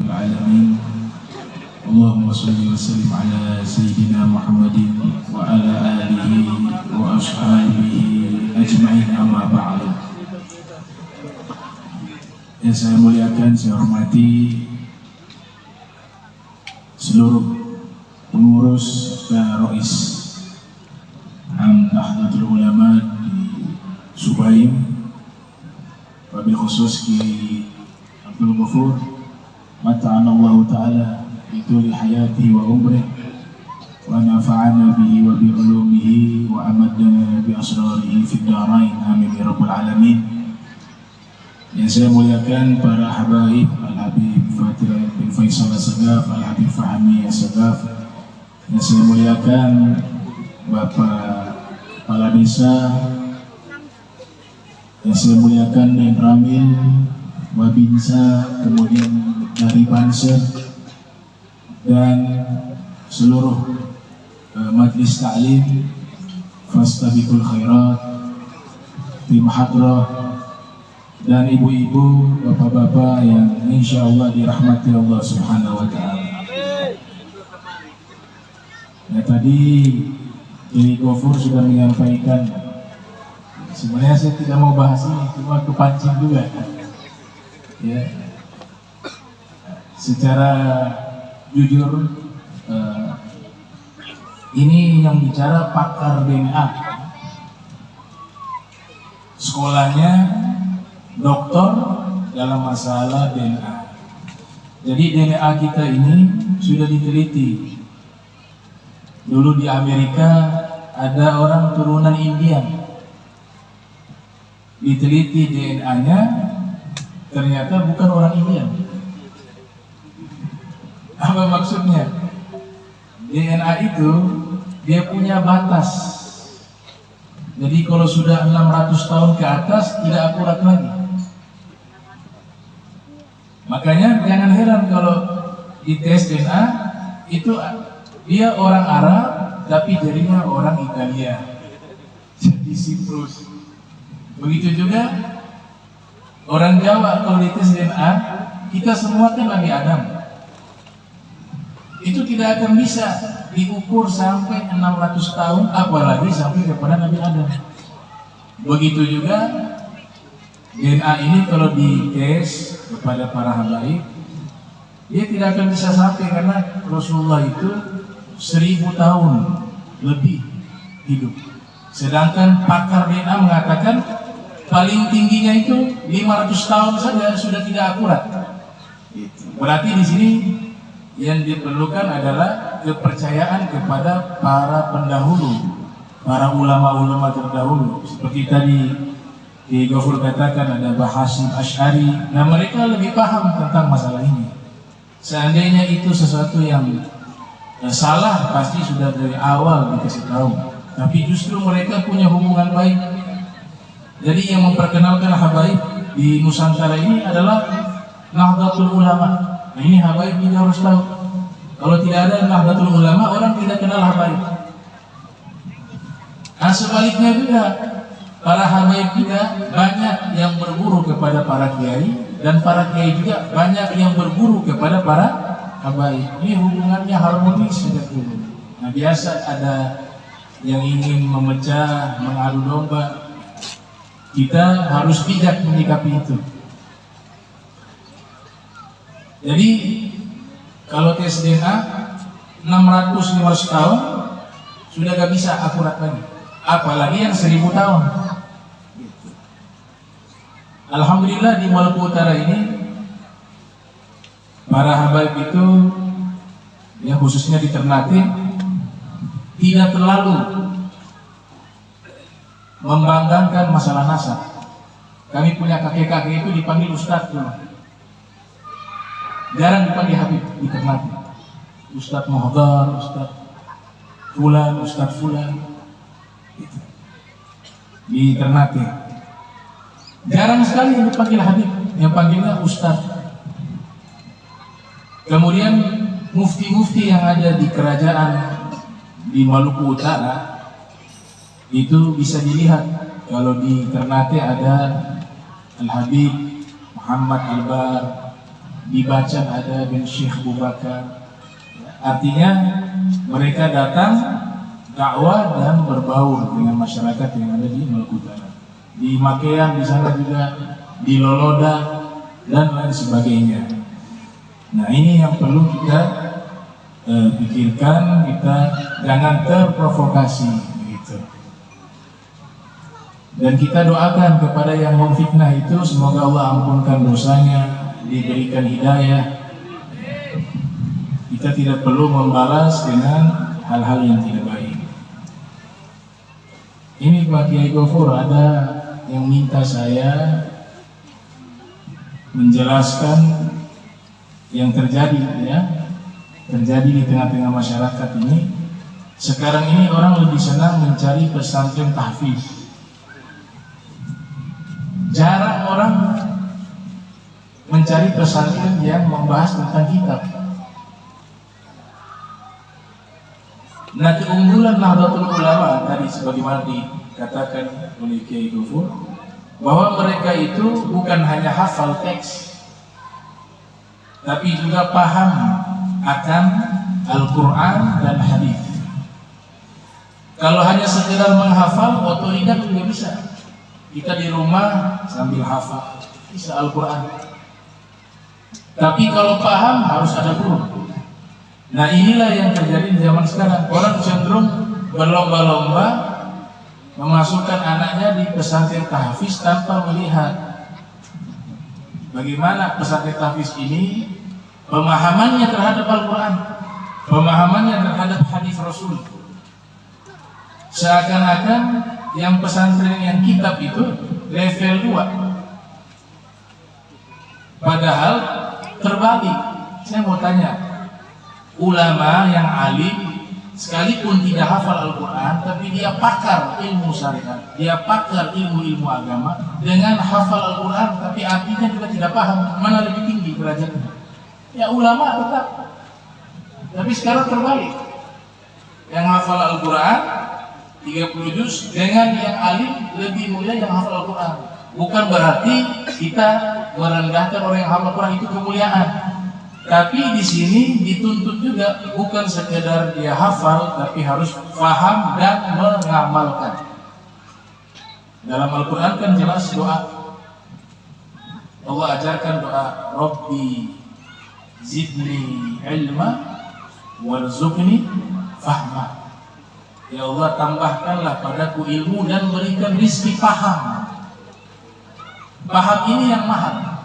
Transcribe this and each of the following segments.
العالمين. اللهم صل وسلم على سيدنا محمد وعلى آله وأصحابه أجمعين. أما بعد. Yang saya muliakan, saya hormati seluruh pengurus dan Rois Nahdlatul Ulama di Subaim, wabil khusus Ki Abdul Ghafur, mata'anallahu ta'ala bituli hayati wa umrih wa nafa'ana bihi wa bi ulumihi wa amadana bi asrarihi fid darain, amin ya rabbal alamin. Yang saya muliakan para habaib, Al-Habib Fatir bin Faisal As-Sagaf, Al-Habib Fahmi As-Sagaf. Yang saya muliakan Bapak Kepala Desa, yang saya muliakan Dan Ramil, Wabinsa, kemudian dari Banser, dan seluruh Majlis Ta'lim, Fastabiqul Khairat, tim hadrah, dan ibu-ibu, bapak-bapak yang insya Allah dirahmati Allah Subhanahu wa Ta'ala. Ya, tadi Kiai Ghafur sudah menyampaikan, sebenarnya saya tidak mau bahas ini, cuma kepancing juga. Ya, secara jujur, ini yang bicara pakar DNA, sekolahnya doktor dalam masalah DNA. Jadi DNA kita ini sudah diteliti. Dulu di Amerika ada orang turunan Indian, diteliti DNA-nya, ternyata bukan orang Indian. Apa maksudnya? DNA itu dia punya batas. Jadi kalau sudah 600 tahun ke atas tidak akurat lagi. Makanya jangan heran kalau di tes DNA itu dia orang Arab tapi jadinya orang Italia, jadi Siprus. Begitu juga orang Jawa, kalau di tes DNA kita semua kan Nabi Adam, itu tidak akan bisa diukur sampai 600 tahun, apalagi sampai kepada Nabi Adam. Begitu juga DNA ini kalau dites kepada para habaib, dia tidak akan bisa sampai, karena Rasulullah itu 1000 tahun lebih hidup. Sedangkan pakar DNA mengatakan paling tingginya itu 500 tahun saja sudah tidak akurat. Berarti di sini yang diperlukan adalah kepercayaan kepada para pendahulu, para ulama-ulama terdahulu. Seperti tadi Kiai Ghafur katakan ada Mbah Hasyim Asy'ari. Nah, mereka lebih paham tentang masalah ini. Seandainya itu sesuatu yang salah, pasti sudah dari awal dikasih tahu. Tapi justru mereka punya hubungan baik. Jadi yang memperkenalkan habaib di Nusantara ini adalah Nahdlatul Ulama. Nah, ini habaib kita harus tahu. Kalau tidak ada Nahdlatul Ulama, orang tidak kenal habaib. Nah, sebaliknya juga para habaib kita banyak yang berguru kepada para kiai, dan para kiai juga banyak yang berguru kepada para habaib. Ini hubungannya harmonis sejak dulu. Nah, biasa ada yang ingin memecah, mengadu domba. Kita harus bijak menyikapi itu. Jadi kalau tes DNA 600-500 tahun sudah gak bisa akurat lagi, apalagi yang 1000 tahun. Alhamdulillah di Maluku Utara ini para habaib itu, ya khususnya di Ternate, tidak terlalu membanggakan masalah nasab. Kami punya kakek-kakek itu dipanggil Ustadz dulu. Jarang dipanggil Habib di Ternate. Ustadz Muhdar, Ustadz Fulan, Ustadz Fulan. Gitu. Di Ternate jarang sekali yang dipanggil Habib, yang panggilnya Ustadz. Kemudian mufti-mufti yang ada di kerajaan di Maluku Utara itu bisa dilihat. Kalau di Ternate ada Al-Habib Muhammad Albar, dibaca ada bin Syekh Abu Bakar. Artinya mereka datang dakwah dan berbaur dengan masyarakat yang ada di Maluku Utara. Di Makean di sana juga, di Loloda dan lain sebagainya. Nah, ini yang perlu kita pikirkan, kita jangan terprovokasi begitu. Dan kita doakan kepada yang memfitnah itu, semoga Allah ampunkan dosanya, diberikan hidayah. Kita tidak perlu membalas dengan hal-hal yang tidak baik. Ini Pak Kiai Gofur, ada yang minta saya menjelaskan yang terjadi di tengah-tengah masyarakat ini. Sekarang ini orang lebih senang mencari pesantren tahfiz. Jarang orang mencari pesantren yang membahas tentang kitab. Nah, keunggulan Nahdlatul Ulama tadi sebagaimana dikatakan oleh Kiai Gofur, bahwa mereka itu bukan hanya hafal teks, tapi juga paham akan Al-Quran dan hadis. Kalau hanya sekedar menghafal, otodidak juga bisa. Kita di rumah sambil hafal, bisa Al-Quran. Tapi kalau paham harus ada guru. Nah, inilah yang terjadi di zaman sekarang. Orang cenderung berlomba-lomba memasukkan anaknya di pesantren tahfiz tanpa melihat bagaimana pesantren tahfiz ini pemahamannya terhadap Al-Quran, pemahamannya terhadap hadis Rasul. Seakan-akan yang pesantren yang kitab itu level 2. Padahal terbalik. Saya mau tanya, ulama yang alim sekalipun tidak hafal Al-Quran, tapi dia pakar ilmu syariat, dia pakar ilmu-ilmu agama, dengan hafal Al-Quran tapi artinya juga tidak paham, mana lebih tinggi derajatnya? Ya ulama tetap. Tapi sekarang terbalik, yang hafal Al-Quran 30 juz dengan yang alim lebih mulia yang hafal Al-Quran. Bukan berarti kita merendahkan orang yang hafal Al-Quran itu kemuliaan. Tapi di sini dituntut juga bukan sekedar dia hafal, tapi harus paham dan mengamalkan. Dalam Al-Quran kan jelas doa. Allah ajarkan doa, Rabbi zidni ilma warzuqni fahma. Ya Allah, tambahkanlah padaku ilmu dan berikan rizki paham. Paham ini yang mahal.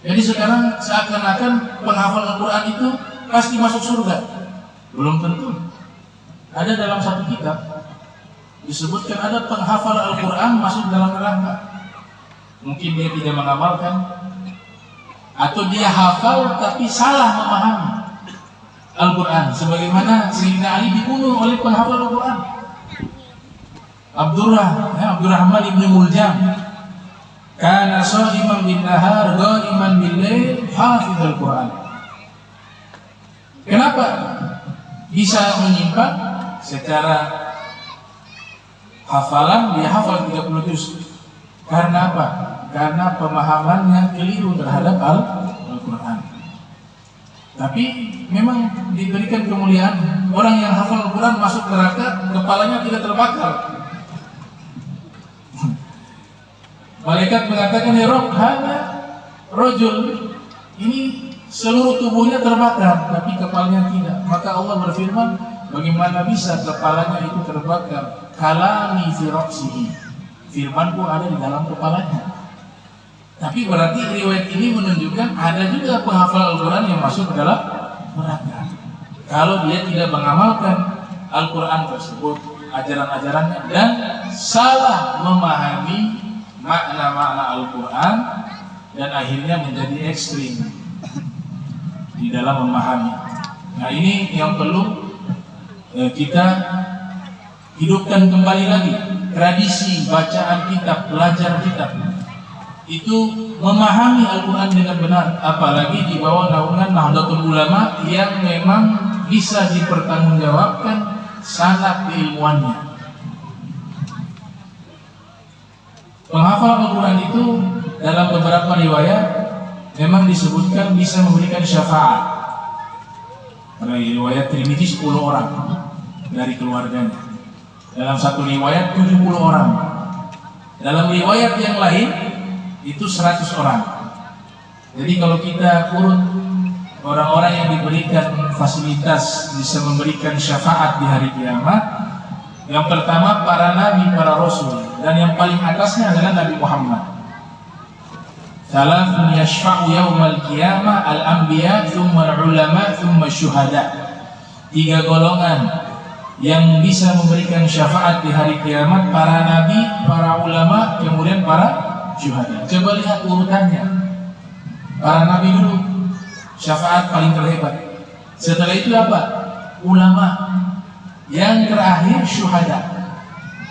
Jadi sekarang seakan-akan penghafal Al-Quran itu pasti masuk surga. Belum tentu. Ada dalam satu kitab disebutkan ada penghafal Al-Quran masuk dalam neraka. Mungkin dia tidak mengamalkan, atau dia hafal tapi salah memahami Al-Quran. Sebagaimana Sayyidina Ali dibunuh oleh penghafal Al-Quran, Abdurrahman ibn Muljam. Kana sha'iman bin nahar ghaiman bil lail hafizul Quran. Kenapa bisa menyimpang? Secara hafalan dia hafal 30 juz. Karena apa? Karena pemahamannya keliru terhadap Al-Quran. Tapi memang diberikan kemuliaan. Orang yang hafal Al-Quran masuk neraka, kepalanya tidak terbakar. Malaikat mengatakan, ya Rabb, hana rajul, ini seluruh tubuhnya terbakar, tapi kepalanya tidak. Maka Allah berfirman, bagaimana bisa kepalanya itu terbakar? Kalami fi ra'sihi, firmanku ada di dalam kepalanya. Tapi berarti riwayat ini menunjukkan ada juga penghafal Al-Quran yang masuk ke dalam neraka kalau dia tidak mengamalkan Al-Quran tersebut, ajaran-ajarannya, dan salah memahami makna-makna Al-Quran, dan akhirnya menjadi ekstrim di dalam memahami. Nah, ini yang perlu kita hidupkan kembali lagi. Tradisi bacaan kitab, belajar kitab, itu memahami Al-Quran dengan benar, apalagi di bawah naungan Nahdlatul Ulama yang memang bisa dipertanggungjawabkan sanad keilmuannya. Penghafal Al-Quran itu dalam beberapa riwayat memang disebutkan bisa memberikan syafaat. Pada riwayat Tirmidzi 10 orang dari keluarganya. Dalam satu riwayat 70 orang. Dalam riwayat yang lain itu 100 orang. Jadi kalau kita urut orang-orang yang diberikan fasilitas bisa memberikan syafaat di hari kiamat, yang pertama para nabi, para rasul, dan yang paling atasnya adalah Nabi Muhammad. Salafun yashfa'u yaumal qiyamah al-anbiya, thumma al-ulama, thumma syuhada. 3 golongan yang bisa memberikan syafaat di hari kiamat: para nabi, para ulama, kemudian para syuhada. Coba lihat urutannya. Para nabi dulu, syafaat paling terhebat. Setelah itu apa? Ulama. Yang terakhir syuhada.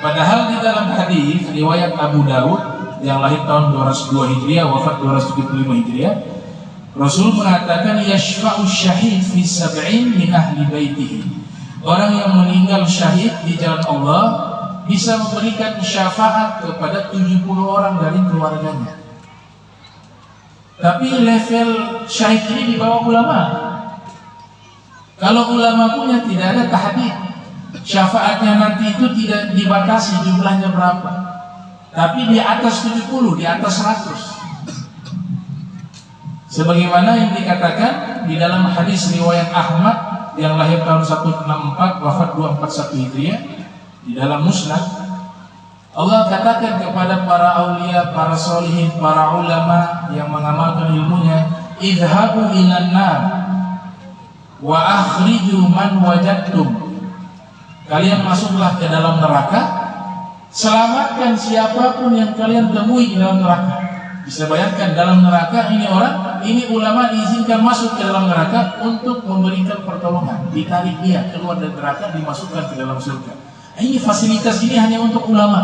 Padahal di dalam hadis riwayat Abu Daud yang lahir tahun 202 Hijriah, wafat 275 Hijriah, Rasul mengatakan yashfa'u syahid fi sab'in min ahli baitihi. Orang yang meninggal syahid di jalan Allah bisa memberikan syafaat kepada 70 orang dari keluarganya. Tapi level syahid ini di bawah ulama. Kalau ulama punya tidak ada tahdid. Syafaatnya nanti itu tidak dibatasi jumlahnya berapa. Tapi di atas 70, di atas 100. Sebagaimana yang dikatakan di dalam hadis riwayat Ahmad yang lahir tahun 164, wafat 241 Hijriah, di dalam Musnad, Allah katakan kepada para aulia, para solihin, para ulama yang mengamalkan ilmunya, idhabu ilan nar wa akhriju man wajadtum. Kalian masuklah ke dalam neraka, selamatkan siapapun yang kalian temui di dalam neraka. Bisa bayangkan, dalam neraka ini orang, ini ulama diizinkan masuk ke dalam neraka untuk memberikan pertolongan, ditarik dia keluar dari neraka, dimasukkan ke dalam surga. Ini fasilitas ini hanya untuk ulama,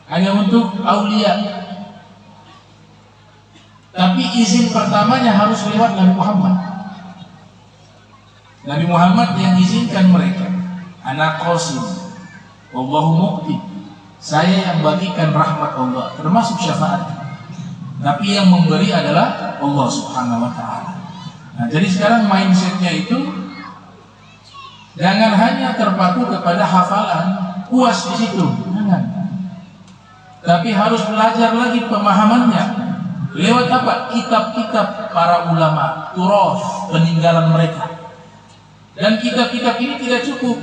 hanya untuk aulia. Tapi izin pertamanya harus lewat Nabi Muhammad. Nabi Muhammad yang izinkan mereka. Anak qasim, wallahu muqti. Saya yang bagikan rahmat Allah, termasuk syafaat. Tapi yang memberi adalah Allah Subhanahu wa ta'ala. Nah, jadi sekarang mindsetnya itu jangan hanya terpaku kepada hafalan, puas di situ, jangan. Tapi harus belajar lagi pemahamannya. Lewat apa? Kitab-kitab para ulama, turof, peninggalan mereka. Dan kitab-kitab ini tidak cukup.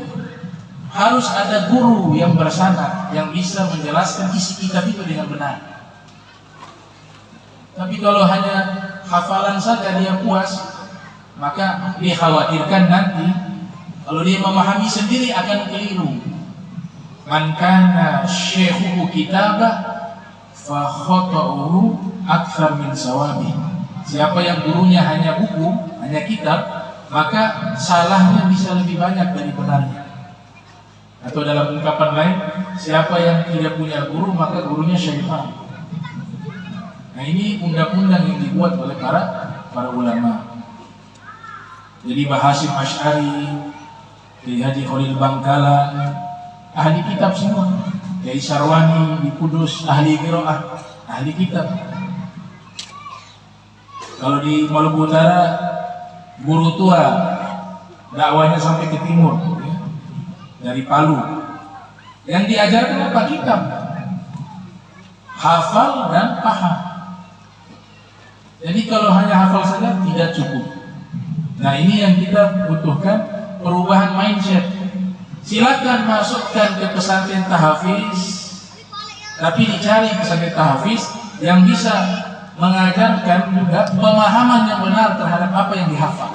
Harus ada guru yang bersanad, yang bisa menjelaskan isi kitab itu dengan benar. Tapi kalau hanya hafalan saja dia puas, maka dikhawatirkan nanti kalau dia memahami sendiri akan keliru. Man kana syekhuhu kitabah fa khata'uhu akthar min sawabi. Siapa yang gurunya hanya buku, hanya kitab, maka salahnya bisa lebih banyak dari benarnya. Atau dalam ungkapan lain, siapa yang tidak punya guru maka gurunya syaitan. Nah, ini undang-undang yang dibuat oleh para ulama. Jadi Mbah Hasyim Asy'ari, Kiai Haji Khalil Bangkalan, ahli kitab semua. Kiai Sarwani di Kudus, ahli qiraah, ahli kitab. Kalau di Maluku Utara, guru tua, dakwanya sampai ke timur, ya, dari Palu. Yang diajarkan apa? Kitab, hafal dan paham. Jadi kalau hanya hafal saja tidak cukup. Nah, ini yang kita butuhkan, perubahan mindset. Silakan masukkan ke pesantren tahfiz, tapi dicari pesantren tahfiz yang bisa mengajarkan juga pemahaman yang benar terhadap apa yang dihafal.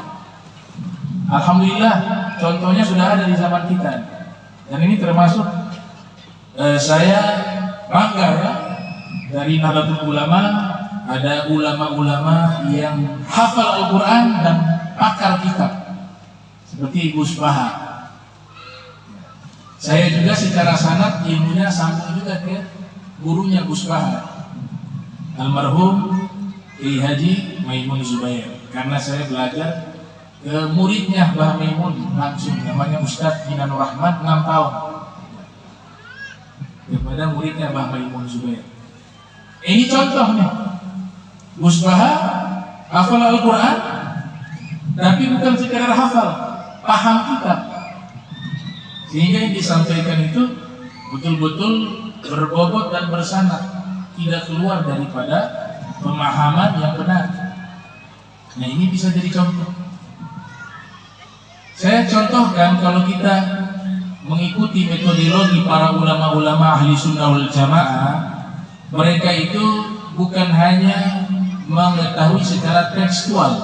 Alhamdulillah, contohnya sudah ada di zaman kita. Dan ini termasuk saya bangga ya, dari Nahdlatul Ulama ada ulama-ulama yang hafal Al-Quran dan pakar kitab seperti Gus Baha. Saya juga secara sanad ilmunya sambung juga ke gurunya Gus Baha, almarhum Kiai Haji Maimun Zubair. Karena saya belajar ke muridnya Mbah Maimun langsung, namanya Ustadz Jinanur Rahmat, 6 tahun, kepada muridnya Mbah Maimun Zubair. Ini contohnya. Gus Baha hafal Al-Quran, tapi bukan sekedar hafal, paham kitab. Sehingga yang disampaikan itu betul-betul berbobot dan bersanad, tidak keluar daripada pemahaman yang benar. Nah, ini bisa jadi contoh. Saya contohkan, kalau kita mengikuti metodologi para ulama-ulama ahli sunnah wal jamaah, mereka itu bukan hanya mengetahui secara tekstual,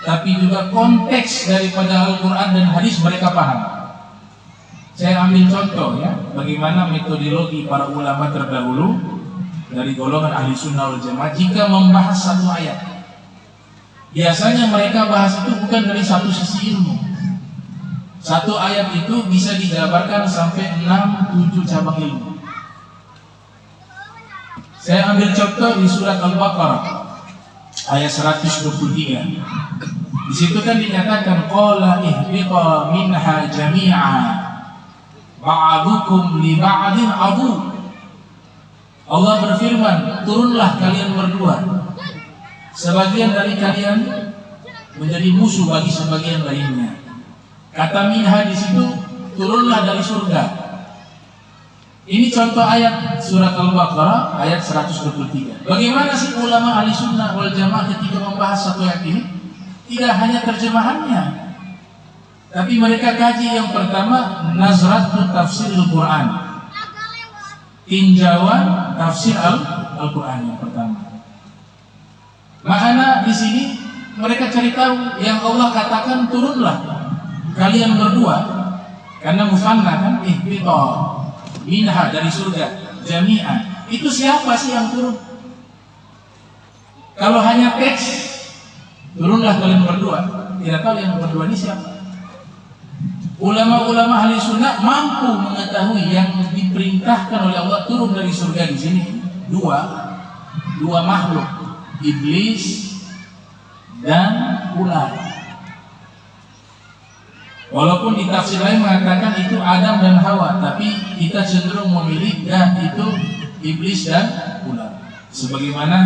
tapi juga konteks daripada Al-Quran dan hadis mereka paham. Saya ambil contoh ya, bagaimana metodologi para ulama terdahulu dari golongan ahli sunnah wal jamaah jika membahas satu ayat. Biasanya mereka bahas itu bukan dari satu sisi ilmu. Satu ayat itu bisa dijabarkan sampai 6-7 cabang ilmu. Saya ambil contoh di surat Al-Baqarah ayat 123. Di situ kan dinyatakan qala ihbiqa minha jami'a ba'dukum li ba'din adu. Allah berfirman, turunlah kalian berdua, sebagian dari kalian menjadi musuh bagi sebagian lainnya. Kata minha di situ, turunlah dari surga. Ini contoh ayat surat Al-Baqarah ayat 123. Bagaimana sih ulama ahli sunnah wal jamaah ketika membahas satu ayat ini? Tidak hanya terjemahannya, tapi mereka kaji yang pertama nazratu tafsir Al-Quran, tinjauan tafsir Al-Quran yang pertama. Makna di sini mereka cari tahu yang Allah katakan turunlah kalian berdua, karena musanna kan ihbita minha dari surga jami'an. Itu siapa sih yang turun? Kalau hanya teks turunlah kalian berdua, tidak tahu yang berdua ini siapa. Ulama-ulama ahli sunnah mampu mengetahui yang diperintahkan oleh Allah turun dari surga di sini dua makhluk, iblis dan ular. Walaupun di tafsir lain mengatakan itu Adam dan Hawa, tapi kita cenderung memilih itu iblis dan ular. Sebagaimana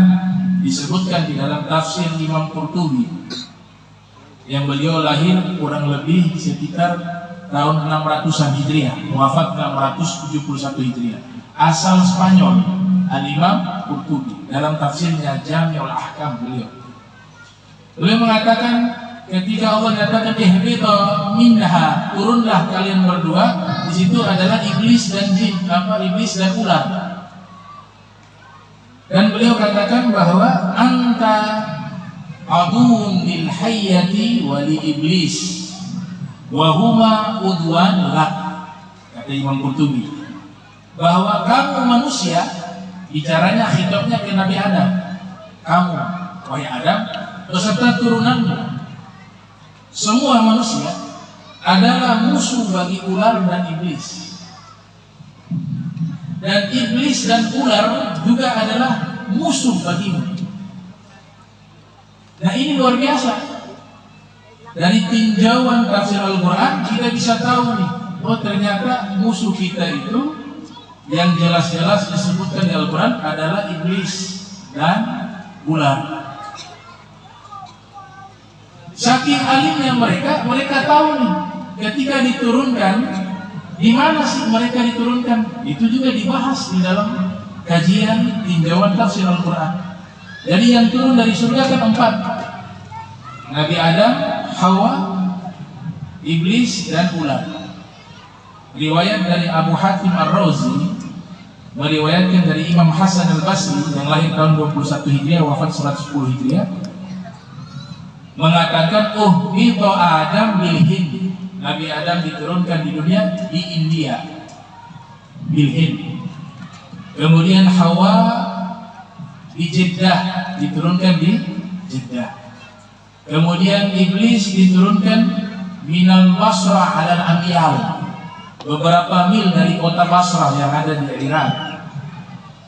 disebutkan di dalam tafsir Imam Qurtubi, yang beliau lahir kurang lebih sekitar tahun 600-an Hijriah, wafat 671 Hijriah. Asal Spanyol, Al-Imam Qurtubi. Dalam tafsirnya Jami'ul Ahkam beliau mengatakan, ketika Allah nyatakan ihbita minha, turunlah kalian berdua, di situ adalah iblis dan jin, iblis dan ular. Dan beliau katakan bahwa anta aduun lil hayyati wa li iblis wa huma udwan lak, kata Imam Qurtubi, bahwa kamu manusia, bicaranya khitabnya ke Nabi Adam, kamu wahai Adam beserta turunanmu, semua manusia adalah musuh bagi ular dan iblis. Dan iblis dan ular juga adalah musuh bagimu. Nah, ini luar biasa. Dari tinjauan tafsir Al-Quran kita bisa tahu nih, oh ternyata musuh kita itu yang jelas-jelas disebutkan di Al-Quran adalah iblis dan ular. Saking alimnya mereka tahu nih, ketika diturunkan, di mana sih mereka diturunkan? Itu juga dibahas di dalam kajian tinjauan tafsir Al-Quran. Jadi yang turun dari surga kan 4: Nabi Adam, Hawa, iblis dan ular. Riwayat dari Abu Hatim Ar-Razi meriwayatkan dari Imam Hasan Al-Basri yang lahir tahun 21 Hijriah, wafat 110 Hijriah, mengatakan itu Adam bil Hind, Nabi Adam diturunkan di dunia di India, bil Hind. Kemudian Hawa di Jeddah, diturunkan di Jeddah. Kemudian iblis diturunkan minal Basrah alal Amiyal, beberapa mil dari kota Basrah yang ada di Irak.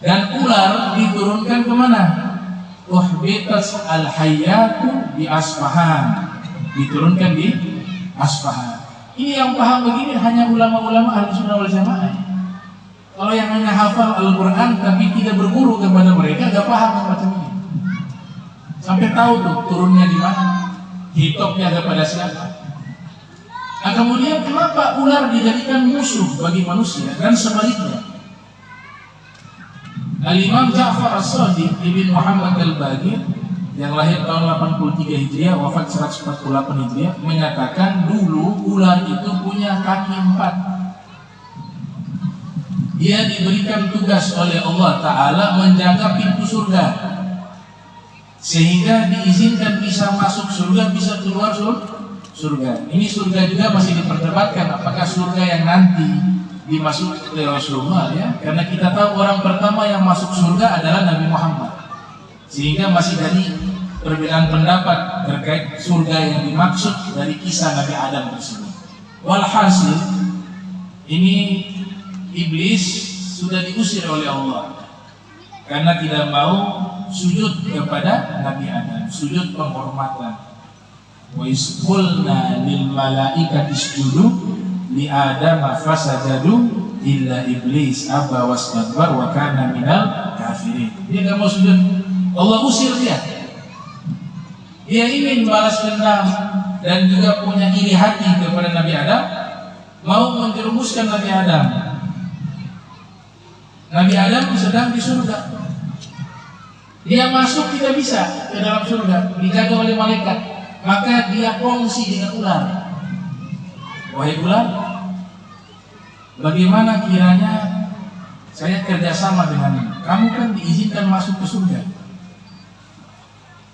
Dan ular diturunkan kemana? Uhbitas al-hayyatu di Asfahan, diturunkan di Asfahan. Ini yang paham begini hanya ulama-ulama ahli sunnah wal jamaah. Kalau yang hanya hafal Al-Quran tapi tidak berguru kepada mereka, gak paham macam ini. Sampai tahu tuh turunnya di mana, hitopnya kepada siapa. Nah, kemudian kenapa ular dijadikan musuh bagi manusia dan sebaliknya? Al-Imam Ja'far As-Shadiq Ibn Muhammad Al-Baqir yang lahir tahun 83 Hijriah, wafat 148 Hijriah, menyatakan dulu ular itu punya kaki 4. Dia diberikan tugas oleh Allah Ta'ala menjaga pintu surga, sehingga diizinkan bisa masuk surga, bisa keluar surga. Ini surga juga masih diperdebatkan apakah surga yang nanti dimasuki oleh Rasulullah, ya, karena kita tahu orang pertama yang masuk surga adalah Nabi Muhammad, sehingga masih dari perbedaan pendapat terkait surga yang dimaksud dari kisah Nabi Adam tersebut. Walhasil ini iblis sudah diusir oleh Allah karena tidak mau sujud kepada Nabi Adam, sujud penghormatan. Wa isqulna lil malaikati isjudu li Adam fasajadu illa iblis aba wastakbar wa kana minal kafirin. Dia enggak mau sujud. Allah usir dia. Dia ingin balas dendam dan juga punya iri hati kepada Nabi Adam, mau menjerumuskan Nabi Adam. Nabi Adam sedang di surga. Dia masuk tidak bisa ke dalam surga, dijaga oleh malaikat. Maka dia kongsi dengan ular. Wahai ular, bagaimana kiranya saya kerjasama denganmu? Kamu kan diizinkan masuk ke surga.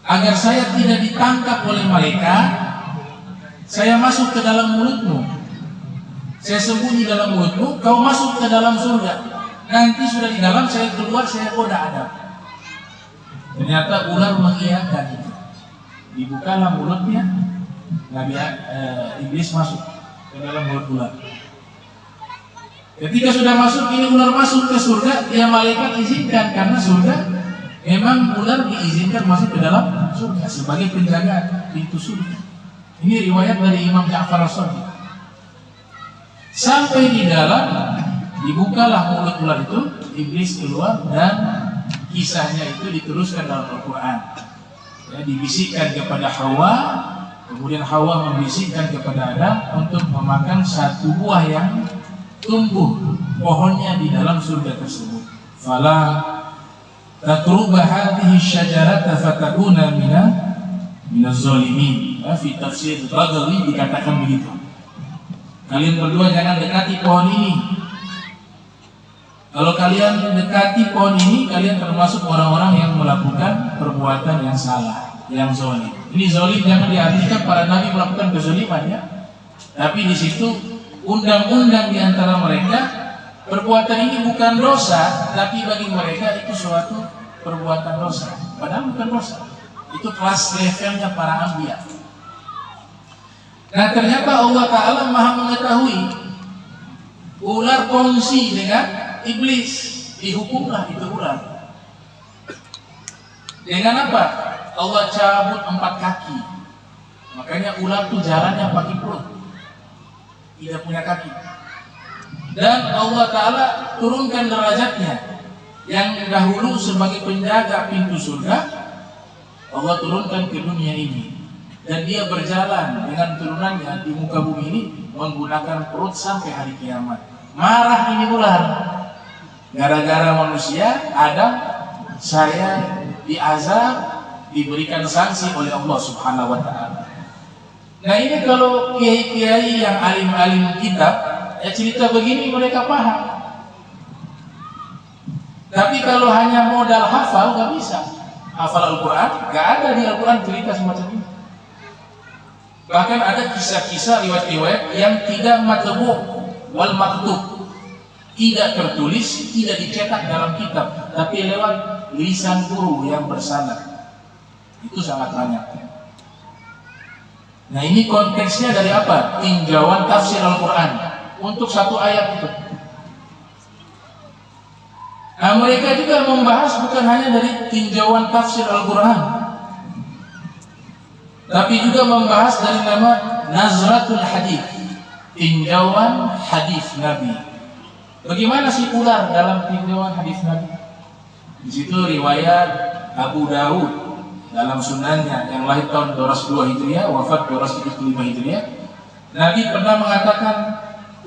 Agar saya tidak ditangkap oleh malaikat, saya masuk ke dalam mulutmu. Saya sembunyi dalam mulutmu, kau masuk ke dalam surga. Nanti sudah di dalam, saya keluar, saya goda Adam. Ternyata ular mengiyakan itu. Dibukalah mulutnya, Nabi iblis masuk ke dalam mulut ular. Ketika sudah masuk, ini ular masuk ke surga, ya malaikat izinkan karena surga memang ular diizinkan masuk ke dalam surga sebagai penjaga pintu surga. Ini riwayat dari Imam Ja'far As-Shadiq. Sampai di dalam, dibukalah mulut ular itu, iblis keluar dan kisahnya itu diteruskan dalam Al-Quran. Ya, dibisikkan kepada Hawa, kemudian Hawa membisikkan kepada Adam untuk memakan satu buah yang tumbuh pohonnya di dalam surga tersebut. Fala taqruba hadhihi syajarata fatakuna minaz zalimin. Fi tafsir Baghawi dikatakan begitu. Kalian berdua jangan dekati pohon ini. Kalau kalian dekati pohon ini, kalian termasuk orang-orang yang melakukan perbuatan yang salah, yang zalim. Ini zalim jangan diartikan para nabi melakukan kezaliman, ya. Tapi di situ undang-undang di antara mereka, perbuatan ini bukan dosa, tapi bagi mereka itu suatu perbuatan dosa. Padahal bukan dosa. Itu kelas levelnya para anbiya. Nah, ternyata Allah Ta'ala Maha mengetahui. Ular kongsi dengan iblis, dihukumlah itu ular. Dengan apa? Allah cabut 4 kaki. Makanya ular itu jalannya pakai perut, tidak punya kaki. Dan Allah Ta'ala turunkan derajatnya. Yang dahulu sebagai penjaga pintu surga, Allah turunkan ke dunia ini. Dan dia berjalan dengan turunannya di muka bumi ini menggunakan perut sampai hari kiamat. Marah ini ular. Gara-gara manusia, Adam, saya diazab, diberikan sanksi oleh Allah Subhanahu wa Ta'ala. Nah, ini kalau kiai-kiai yang alim-alim kitab, ya cerita begini mereka paham. Tapi kalau hanya modal hafal, gak bisa. Hafal Al-Quran, gak ada di Al-Quran cerita semacam ini. Bahkan ada kisah-kisah riwayat-riwayat yang tidak matbu' wal maktub, tidak tertulis, tidak dicetak dalam kitab, tapi lewat lisan guru yang bersanad. Itu sangat banyak. Nah, ini konteksnya dari apa? Tinjauan tafsir Al-Quran untuk satu ayat itu. Nah, mereka juga membahas bukan hanya dari tinjauan tafsir Al-Quran, tapi juga membahas dari nama Nazratul Hadith, tinjauan hadis Nabi. Bagaimana sih ular dalam tinjauan hadis Nabi? Di situ riwayat Abu Dawud dalam sunannya yang lahir tahun 202 Hijriah, wafat 275 Hijriah, Nabi pernah mengatakan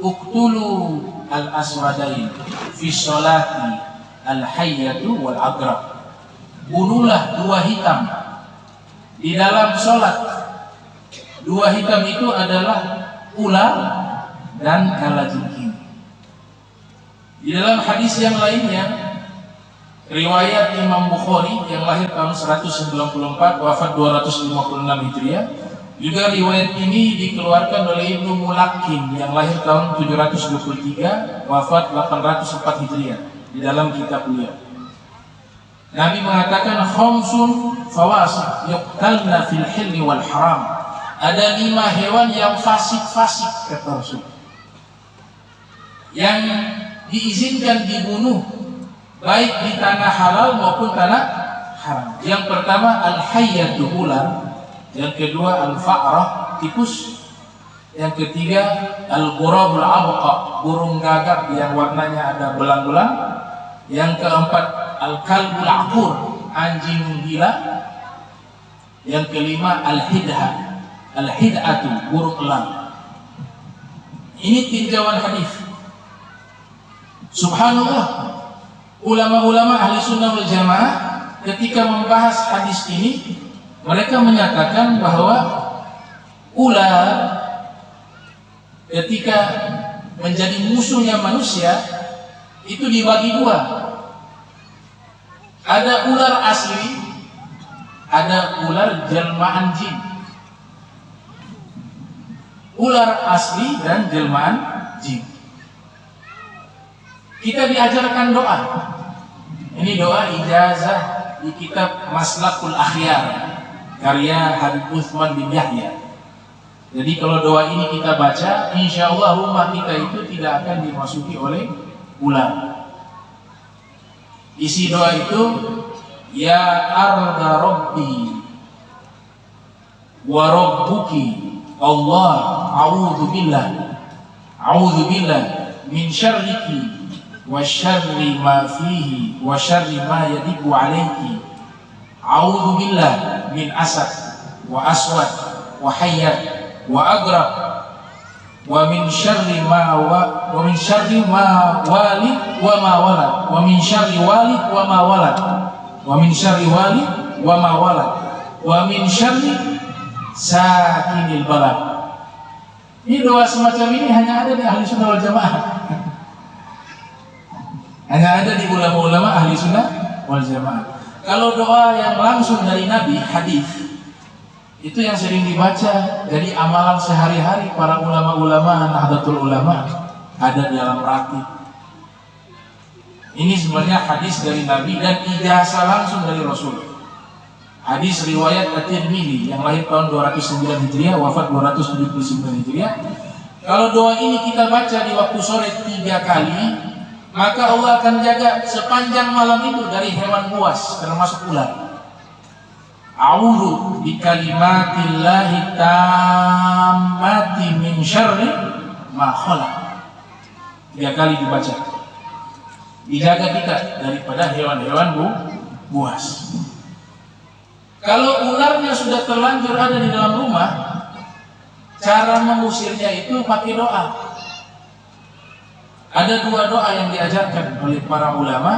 uqtulu al-aswadain fi sholati al-hayyatu wal agrab. Bunuhlah dua hitam di dalam sholat. Dua hitam itu adalah ular dan kalajengking. Di dalam hadis yang lainnya, riwayat Imam Bukhari yang lahir tahun 194, wafat 256 Hijriah, juga riwayat ini dikeluarkan oleh Ibnu Mulakin yang lahir tahun 723, wafat 804 Hijriah di dalam kitab beliau. Nabi mengatakan khamsun fawasik yuqtalna fil hilli wal haram. Ada 5 hewan yang fasik-fasik, kata Rasul, yang diizinkan dibunuh baik di tanah halal maupun tanah haram. Yang pertama al-hayyatu, ular. Yang kedua al-fa'rah, tikus. Yang ketiga al-ghurabul abqa, burung gagak yang warnanya ada belang-belang. Yang keempat al-kalbul aqur, anjing gila. Yang kelima al-hid'atu, burung elang. Ini tinjauan hadis. Subhanallah, ulama-ulama ahli sunnah wal jamaah ketika membahas hadis ini, mereka menyatakan bahwa ular ketika menjadi musuhnya manusia itu dibagi dua. Ada ular asli, ada ular jelmaan jin. Ular asli dan jelmaan jin. Kita diajarkan doa. Ini doa ijazah di kitab Maslakul Akhyar karya Habib Utsman bin Yahya. Jadi kalau doa ini kita baca, insya Allah rumah kita itu tidak akan dimasuki oleh ular. Isi doa itu, ya arda rabbi wa rabbuki Allah, a'udzu billah min syarriki wa syarri ma fihi wa syarri ma yadiku alayki. A'udzu billah min asad wa aswad wa hayyat wa agrab wa min syarri ma walid wa ma walad wa min syarri walid wa ma walad wa min syarri walid wa ma walad wa min syarri sakinil balad. Ini doa semacam ini hanya ada di ahli sunnah wal jamaah. Hanya ada di ulama-ulama ahli sunnah wal jamaah. Kalau doa yang langsung dari Nabi, hadis, itu yang sering dibaca dari amalan sehari-hari para ulama-ulama, Nahdlatul Ulama, ada dalam ratib. Ini sebenarnya hadis dari Nabi dan ijazah langsung dari Rasul. Hadis riwayat At-Tirmidzi yang lahir tahun 209 Hijriah, wafat 279 Hijriah. Kalau doa ini kita baca di waktu sore 3 kali, maka Allah akan jaga sepanjang malam itu dari hewan buas termasuk ular. A'udzu bi kalimatillahi tammati min syarri ma khalaq. 3 kali dibaca. Dijaga kita daripada hewan-hewan buas. Kalau ularnya sudah terlanjur ada di dalam rumah, cara mengusirnya itu pakai doa. Ada 2 doa yang diajarkan oleh para ulama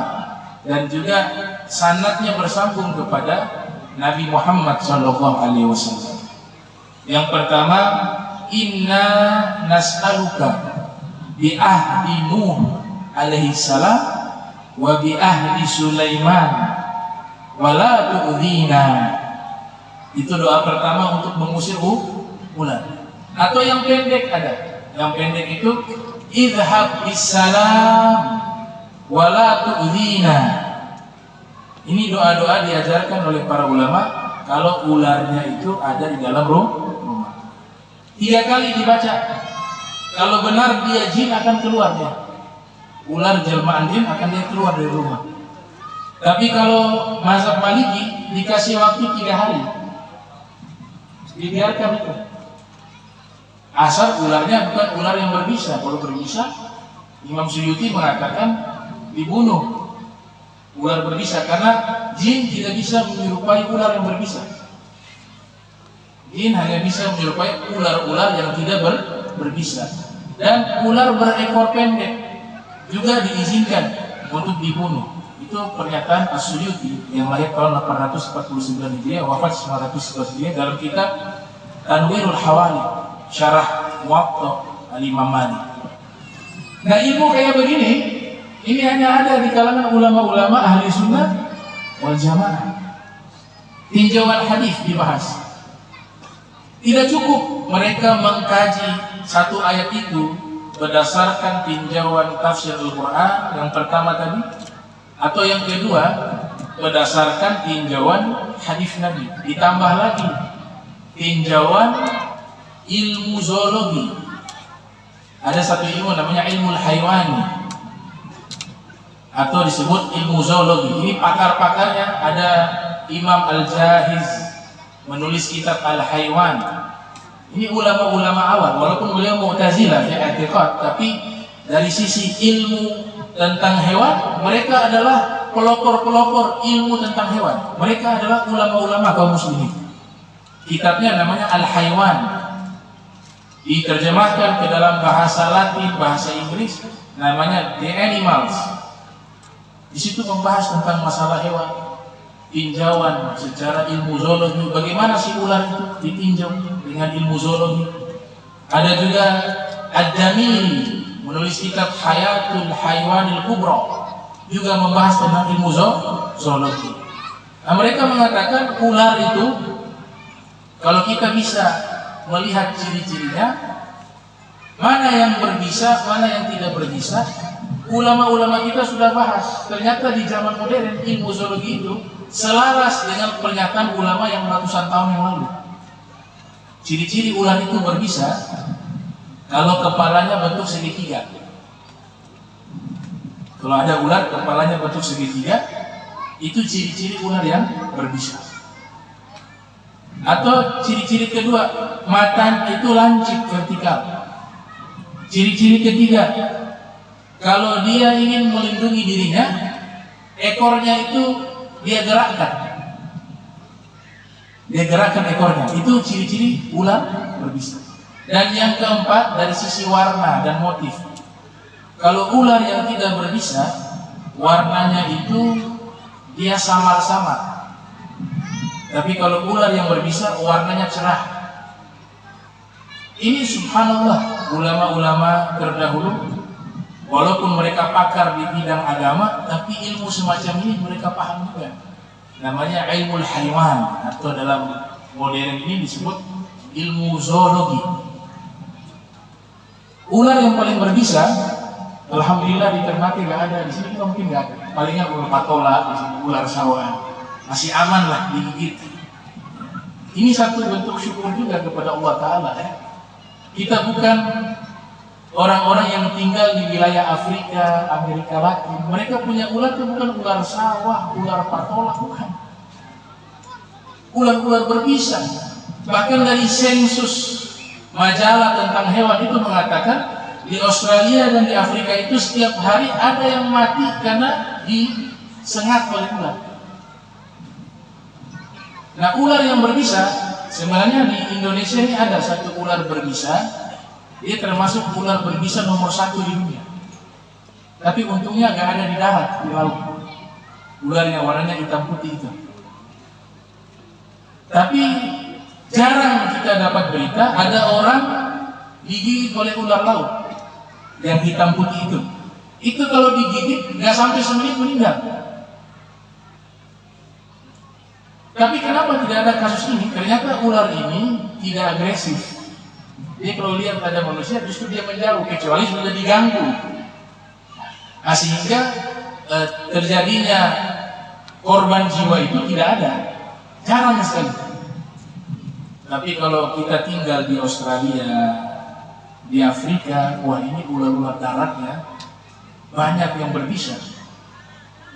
dan juga sanadnya bersambung kepada Nabi Muhammad SAW. Yang pertama, inna nas'aluka bi ahdi Nuh alaihi salam wa bi ahdi Sulaiman wala tu'dhina. Itu doa pertama untuk mengusir ular. Atau yang pendek ada. Yang pendek itu idhhab bisalam wala tu'dhina. Ini doa-doa diajarkan oleh para ulama kalau ularnya itu ada di dalam rumah. 3 kali dibaca. Kalau benar dia jin akan keluar dia. Ular jelmaan jin akan dia keluar dari rumah. Tapi kalau mazhab Maliki dikasih waktu 3 hari, dibiarkan itu. Asal ularnya bukan ular yang berbisa. Kalau berbisa, Imam Suyuti mengatakan dibunuh. Ular berbisa karena jin tidak bisa menyerupai ular yang berbisa. Jin hanya bisa menyerupai ular-ular yang tidak berbisa. Dan ular berekor pendek juga diizinkan untuk dibunuh. Itu pernyataan As-Suyuti yang lahir tahun 849 Hijriah, wafat 911 Hijriah dalam kitab Tanwirul Hawali, syarah Muwatta Al-Imam Malik. Nah, ilmu kayak begini ini hanya ada di kalangan ulama-ulama ahli sunnah wal jamaah. Tinjauan hadis dibahas. Tidak cukup mereka mengkaji satu ayat itu berdasarkan tinjauan tafsir Al-Quran yang pertama tadi, atau yang kedua berdasarkan tinjauan hadis Nabi. Ditambah lagi tinjauan ilmu zoologi. Ada satu ilmu namanya ilmu haywani atau disebut ilmu zoologi. Ini pakar-pakarnya ada Imam Al-Jahiz menulis kitab Al-Haywan. Ini ulama-ulama awal, walaupun beliau Mu'tazilah ya i'tiqad, tapi dari sisi ilmu tentang hewan mereka adalah pelopor-pelopor ilmu tentang hewan. Mereka adalah ulama-ulama kaum muslimin. Kitabnya namanya Al-Haywan. Diterjemahkan ke dalam bahasa Latin, bahasa Inggris namanya The Animals. Di situ membahas tentang masalah hewan, tinjauan secara ilmu zoologi, bagaimana si ular itu ditinjau dengan ilmu zoologi. Ada juga Ad-Damiri menulis kitab Hayatul Haywanil Kubra, juga membahas tentang ilmu zoologi. Nah, mereka mengatakan ular itu kalau kita bisa melihat ciri-cirinya, mana yang berbisa, mana yang tidak berbisa. Ulama-ulama kita sudah bahas. Ternyata di zaman modern ilmu zoologi itu selaras dengan pernyataan ulama yang ratusan tahun yang lalu. Ciri-ciri ular itu berbisa kalau kepalanya bentuk segitiga. Kalau ada ular kepalanya bentuk segitiga, itu ciri-ciri ular yang berbisa. Atau ciri-ciri kedua, mata itu lancip vertikal. Ciri-ciri ketiga, kalau dia ingin melindungi dirinya, ekornya itu dia gerakkan. Dia gerakkan ekornya. Itu ciri-ciri ular berbisa. Dan yang keempat dari sisi warna dan motif. Kalau ular yang tidak berbisa, warnanya itu dia samar-samar. Tapi kalau ular yang berbisa, warnanya cerah. Ini subhanallah, ulama-ulama terdahulu walaupun mereka pakar di bidang agama, tapi ilmu semacam ini mereka paham juga. Namanya ilmu haywan, atau dalam modern ini disebut ilmu zoologi. Ular yang paling berbisa, alhamdulillah di Ternate nggak ada, di sini mungkin nggak ada. Palingnya ular patola, di sini ular sawah, masih aman lah digigit. Ini satu bentuk syukur juga kepada Allah Taala. Kita bukan orang-orang yang tinggal di wilayah Afrika, Amerika Latin. Mereka punya ular itu bukan ular sawah, ular patola, bukan. Ular-ular berbisa. Bahkan dari sensus majalah tentang hewan itu mengatakan di Australia dan di Afrika itu setiap hari ada yang mati karena disengat oleh ular. Nah, ular yang berbisa, sebenarnya di Indonesia ini ada satu ular berbisa. Dia termasuk ular berbisa nomor 1 di dunia. Tapi untungnya nggak ada di darat, di laut. Ular yang warnanya hitam putih itu. Tapi jarang kita dapat berita ada orang digigit oleh ular laut yang hitam putih itu. Itu kalau digigit nggak sampai semenit meninggal. Tapi kenapa tidak ada kasus ini? Ternyata ular ini tidak agresif. Dia kalau lihat ada manusia justru dia menjauh, kecuali sudah diganggu. Nah, sehingga terjadinya korban jiwa itu tidak ada, jarang sekali. Tapi kalau kita tinggal di Australia, di Afrika, wah ini ular-ular daratnya banyak yang berbisa.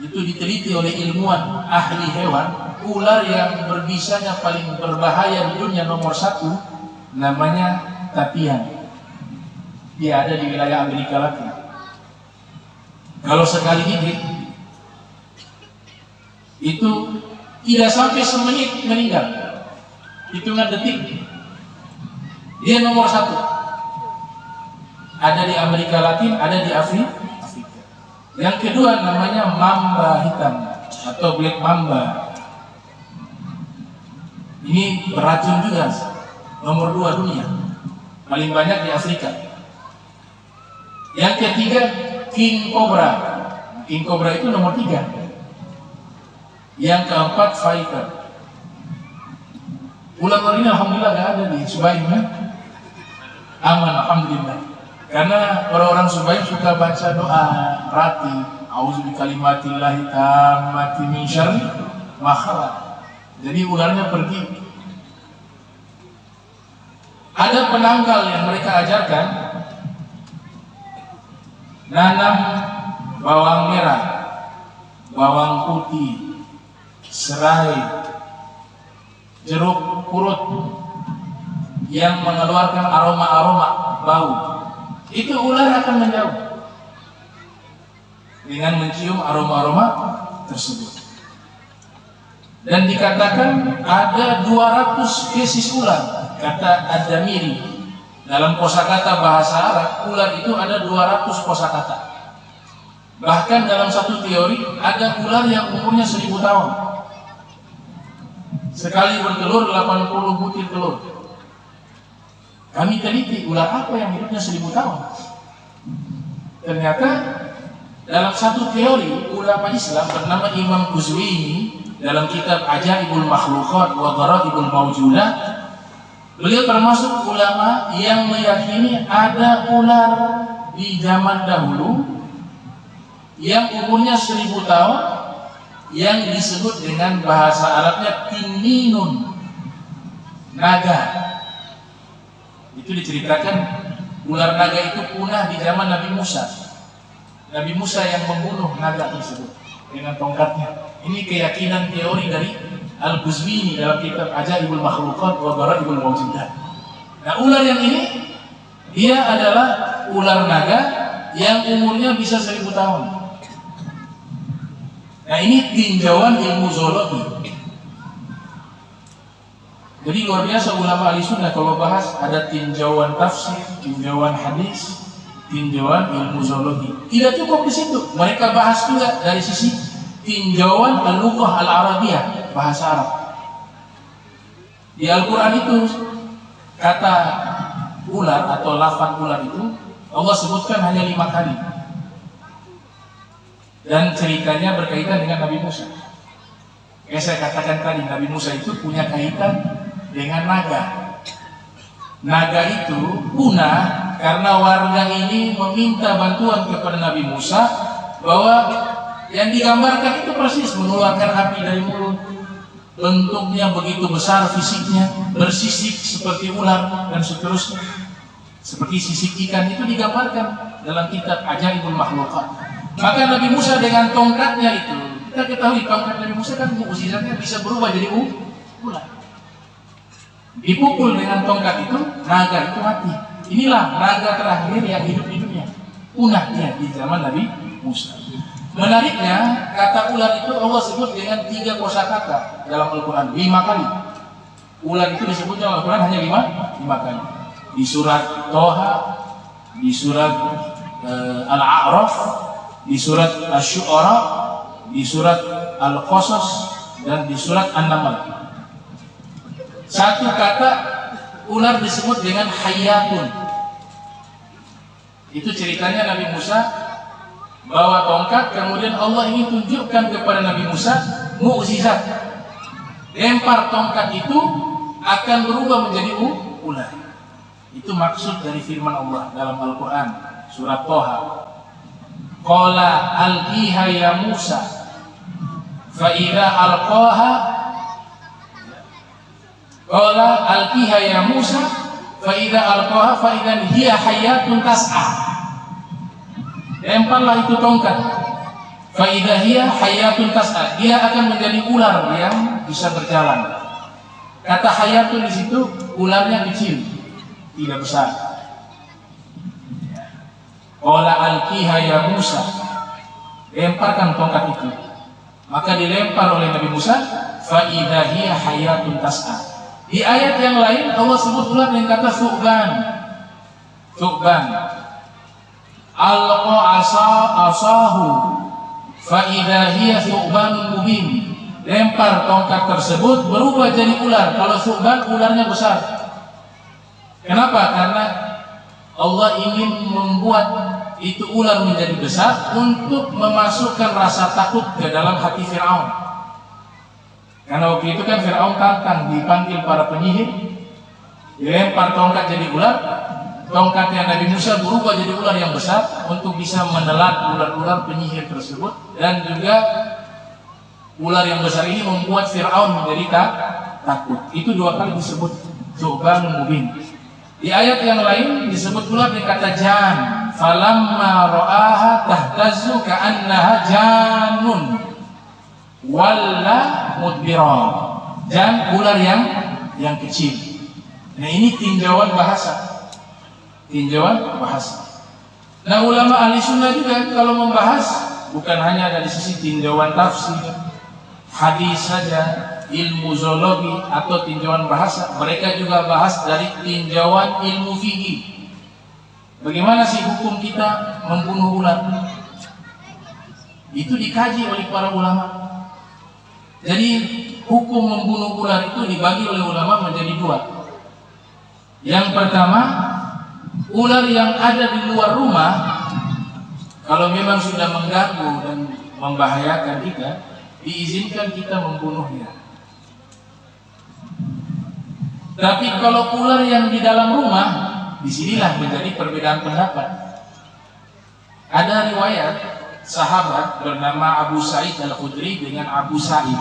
Itu diteliti oleh ilmuwan ahli hewan. Ular yang berbisanya paling berbahaya di dunia nomor 1 namanya tapian. Dia ada di wilayah Amerika Latin. Kalau sekali gigit itu tidak sampai semenit meninggal, hitungan detik. Dia nomor 1. Ada di Amerika Latin, ada di Afrika. Yang kedua namanya mamba hitam atau black mamba. Ini beracun juga, nomor 2 dunia, paling banyak di Afrika. Yang ketiga king cobra. King cobra itu nomor 3. Yang keempat fighter. Ular-ular ini alhamdulillah gak ada di Subaim, aman alhamdulillah. Karena orang-orang Subaim suka baca doa rati, auzu bikalimatillahi tammati min syarri ma khalaq. Jadi ularnya pergi. Ada penanggal yang mereka ajarkan, nanam bawang merah, bawang putih, serai, jeruk purut yang mengeluarkan aroma-aroma bau. Itu ular akan menjauh dengan mencium aroma-aroma tersebut. Dan dikatakan ada 200 spesies ular, kata Ad-Damiri. Dalam kosakata bahasa Arab, ular itu ada 200 kosakata. Bahkan dalam satu teori ada ular yang umurnya 1000 tahun. Sekali bertelur 80 butir telur. Kami teliti ular apa yang hidupnya 1000 tahun. Ternyata dalam satu teori ulama Islam bernama Imam Quzwini, dalam kitab Ajaibul Makhluqat wa Gharaibul Mawjudat, beliau termasuk ulama yang meyakini ada ular di zaman dahulu yang umurnya 1000 tahun, yang disebut dengan bahasa Arabnya tininun, naga. Itu diceritakan ular naga itu punah di zaman Nabi Musa. Nabi Musa yang membunuh naga tersebut dengan tongkatnya. Ini keyakinan teori dari Al-Quzwini dalam kitab Ajaibul Makhluqat wa Gharaibul Mawjudat. Nah, ular yang ini dia adalah ular naga yang umurnya bisa 1000 tahun. Nah, ini tinjauan ilmu zoologi. Jadi luar biasa ulama ahli sunnah kalau bahas, ada tinjauan tafsir, tinjauan hadis, tinjauan ilmu zoologi. Tidak cukup di situ, mereka bahas juga dari sisi tinjauan al-lughah al-arabiyah, bahasa Arab. Di Al-Quran itu kata ular atau lafaz ular itu Allah sebutkan hanya 5 kali. Dan ceritanya berkaitan dengan Nabi Musa. Kayak saya katakan tadi, Nabi Musa itu punya kaitan dengan naga. Naga itu punah karena warga ini meminta bantuan kepada Nabi Musa bahwa yang digambarkan itu persis mengeluarkan api dari mulut, bentuknya begitu besar, fisiknya bersisik seperti ular dan seterusnya, seperti sisik ikan. Itu digambarkan dalam kitab Ajaibul Makhluqat. Maka Nabi Musa dengan tongkatnya itu, kita ketahui tongkat Nabi Musa kan mukjizatnya bisa berubah jadi ular. Dipukul dengan tongkat itu, naga itu mati. Inilah naga terakhir yang hidup di dunia, punahnya di zaman Nabi Musa. Menariknya, kata ular itu Allah sebut dengan 3 kosakata dalam Al-Quran, 5 kali. Ular itu disebut dalam Al-Quran hanya 5 kali. Di surat Toha, di surat Al-A'raf, di surat Asy-Syu'ara, di surat Al-Qasas, dan di surat An-Naml. Satu kata ular disebut dengan hayyatun. Itu ceritanya Nabi Musa bawa tongkat, kemudian Allah ingin tunjukkan kepada Nabi Musa mukjizat. Lempar tongkat itu akan berubah menjadi ular. Itu maksud dari firman Allah dalam Al-Quran surat Toha. Qala alqiha ya Musa fa idza alqaha, qala alqiha ya Musa fa idza alqaha fa idzan hiya hayyatun tas'a. Lemparlah itu tongkat, fa idza hiya hayyatun tas'a, dia akan menjadi ular yang bisa berjalan. Kata hayatun di situ ularnya kecil, tidak besar. Qala alqiha ya Musa, lemparkan tongkat itu. Maka dilempar oleh Nabi Musa, fa idza hiya hayatun tas'a. Di ayat yang lain Allah sebut ular dengan kata thu'ban. Thu'ban. Alqa asahu fa idza hiya thu'banun mubin. Lempar tongkat tersebut berubah jadi ular. Kalau thu'ban ularnya besar. Kenapa? Karena Allah ingin membuat itu ular menjadi besar untuk memasukkan rasa takut ke dalam hati Fir'aun. Karena waktu itu kan Fir'aun tantang, dipanggil para penyihir, dilempar tongkat jadi ular. Tongkatnya Nabi Musa berubah jadi ular yang besar untuk bisa menelan ular-ular penyihir tersebut. Dan juga ular yang besar ini membuat Fir'aun menjadi takut. Itu 2 kali disebut Thu'banun mubin. Di ayat yang lain disebut ular dengan kata jan. Falamma ra'aha tahtazzu ka'annaha janun walla mudbira. Jan, ular yang kecil. Nah, ini tinjauan bahasa. Tinjauan bahasa. Nah, ulama ahli sunnah juga kalau membahas bukan hanya dari sisi tinjauan tafsir, hadis saja, ilmu zoologi atau tinjauan bahasa, mereka juga bahas dari tinjauan ilmu fikih. Bagaimana sih hukum kita membunuh ular? Itu dikaji oleh para ulama. Jadi hukum membunuh ular itu dibagi oleh ulama menjadi 2. Yang pertama, ular yang ada di luar rumah, kalau memang sudah mengganggu dan membahayakan kita, diizinkan kita membunuhnya. Tapi kalau ular yang di dalam rumah, disinilah menjadi perbedaan pendapat. Ada riwayat sahabat bernama Abu Sa'id Al-Khudri dengan Abu Sa'id.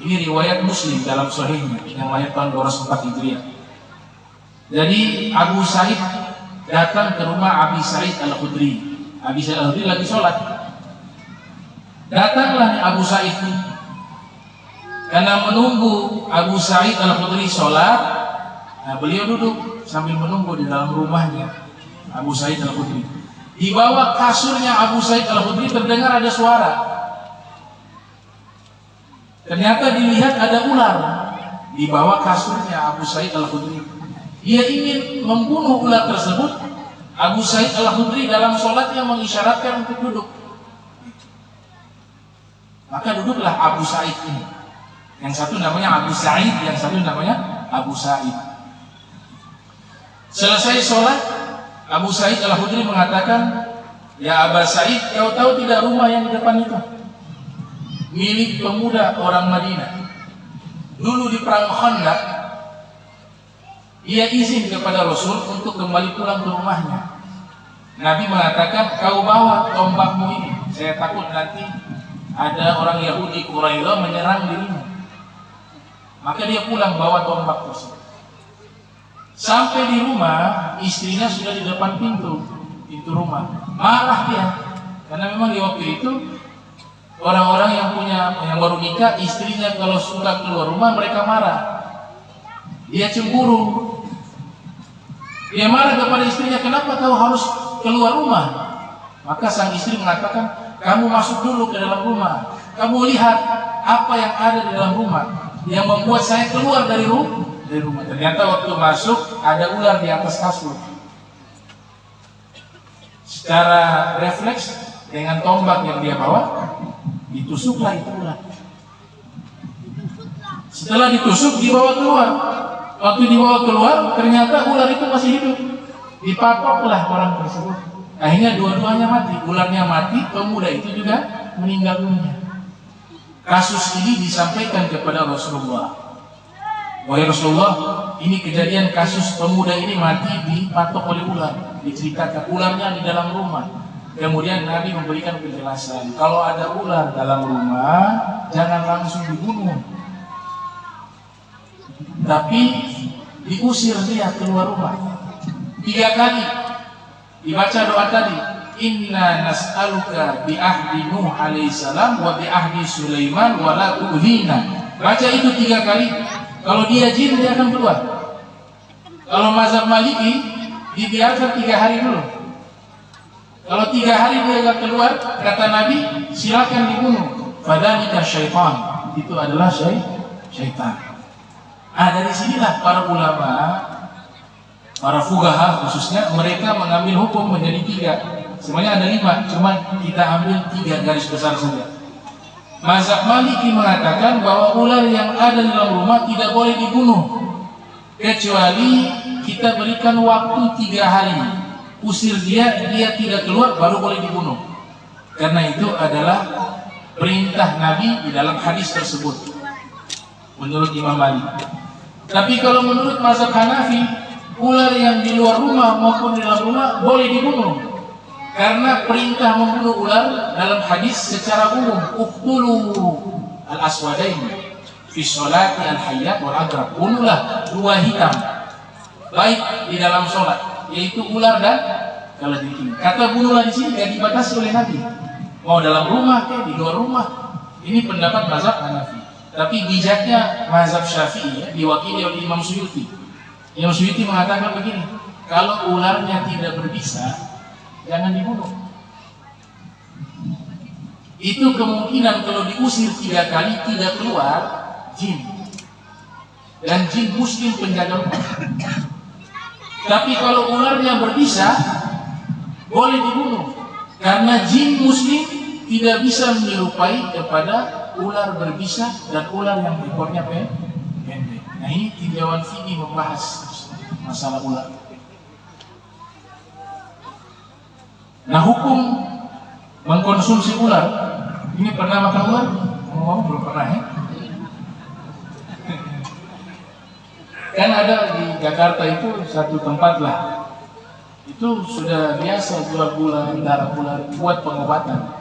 Ini riwayat Muslim dalam sahihnya yang lahir tahun 204 Hijriah. Jadi Abu Sa'id datang ke rumah Abi Sa'id Al-Khudri. Abi Sa'id Al-Khudri lagi sholat. Datanglah Abu Sa'id karena menunggu Abu Sa'id Al-Khudri sholat. Nah, beliau duduk sambil menunggu di dalam rumahnya Abu Sa'id Al-Khudri. Di bawah kasurnya Abu Sa'id Al-Khudri terdengar ada suara. Ternyata dilihat ada ular di bawah kasurnya Abu Sa'id Al-Khudri. Dia ingin membunuh ular tersebut. Abu Sa'id Al-Khudri dalam sholatnya mengisyaratkan untuk duduk. Maka duduklah Abu Sa'id ini. Yang satu namanya Abu Sa'id, yang satu namanya Abu Sa'id. Selesai sholat, Abu Sa'id Al-Khudri mengatakan, "Ya Aba Sa'id, kau tahu tidak rumah yang di depan itu? Milik pemuda orang Madinah. Dulu di perang Khandaq, ia izin kepada Rasul untuk kembali pulang ke rumahnya. Nabi mengatakan, kau bawa tombakmu ini. Saya takut nanti ada orang Yahudi Quraisy menyerang dirimu." Maka dia pulang bawa tombak tersebut. Sampai di rumah, istrinya sudah di depan pintu rumah. Marah dia, karena memang di waktu itu orang-orang yang baru nikah, istrinya kalau suka keluar rumah mereka marah. Dia cemburu. Dia marah kepada istrinya, kenapa kau harus keluar rumah? Maka sang istri mengatakan, kamu masuk dulu ke dalam rumah. Kamu lihat apa yang ada di dalam rumah yang membuat saya keluar dari rumah. Ternyata waktu masuk ada ular di atas kasur. Secara refleks dengan tombak yang dia bawa, ditusuklah itu ular. Setelah ditusuk dibawa keluar. Waktu dibawa keluar ternyata ular itu masih hidup. Dipatoklah orang tersebut. Akhirnya dua-duanya mati. Ularnya mati, pemuda itu juga meninggal dunia. Kasus ini disampaikan kepada Rasulullah. Wahai Rasulullah, ini kejadian kasus pemuda ini mati dipatok oleh ular. Diceritakan ularnya di dalam rumah. Kemudian Nabi memberikan penjelasan, kalau ada ular dalam rumah jangan langsung dibunuh, tapi diusir dia keluar rumah. 3 kali dibaca doa tadi, inna nas'aluka bi ahdi Nuh alaihissalam wa bi ahdi Sulaiman wa la tu'dhina. Baca itu 3 kali. Kalau dia jin dia akan keluar. Kalau mazhab Maliki dibiarkan 3 hari dulu. Kalau 3 hari dia akan keluar, kata Nabi silakan dibunuh. fadzalika syaitan, itu adalah syaitan. Dari sinilah para ulama, para fuqaha khususnya, mereka mengambil hukum menjadi 3. Sebenarnya ada 5, cuma kita ambil 3 garis besar saja. Mazhab Maliki mengatakan bahwa ular yang ada di dalam rumah tidak boleh dibunuh, kecuali kita berikan waktu 3 hari, usir dia tidak keluar, baru boleh dibunuh. Karena itu adalah perintah Nabi di dalam hadis tersebut, menurut Imam Malik. Tapi kalau menurut mazhab Hanafi, ular yang di luar rumah maupun di dalam rumah boleh dibunuh, karena perintah membunuh ular dalam hadis secara umum, uqtulu al-aswadain fi sholati al-hayyat wal agrab, bunuhlah 2 hitam baik di dalam sholat, yaitu ular dan kalajengking. Kata bunuhlah di sini tidak dibatasi oleh Nabi, mau dalam rumah ke di luar rumah. Ini pendapat mazhab Hanafi. Tapi bijaknya mazhab Syafi'i, ya, diwakili oleh Imam Suyuti. Imam Suyuti mengatakan begini, kalau ularnya tidak berbisa, jangan dibunuh. Itu kemungkinan kalau diusir 3 kali tidak keluar, jin. Dan jin muslim penjaga rumah. Tapi kalau ularnya berbisa, boleh dibunuh, karena jin muslim tidak bisa menyerupai kepada ular berbisa dan ular yang ekornya pendek. Nah, ini tinjauan fikih membahas masalah ular. Nah, hukum mengkonsumsi ular, ini pernah makan ular? Ngomong belum pernah, ya? Kan ada di Jakarta itu satu tempat lah, itu sudah biasa jual ular, darah ular buat pengobatan.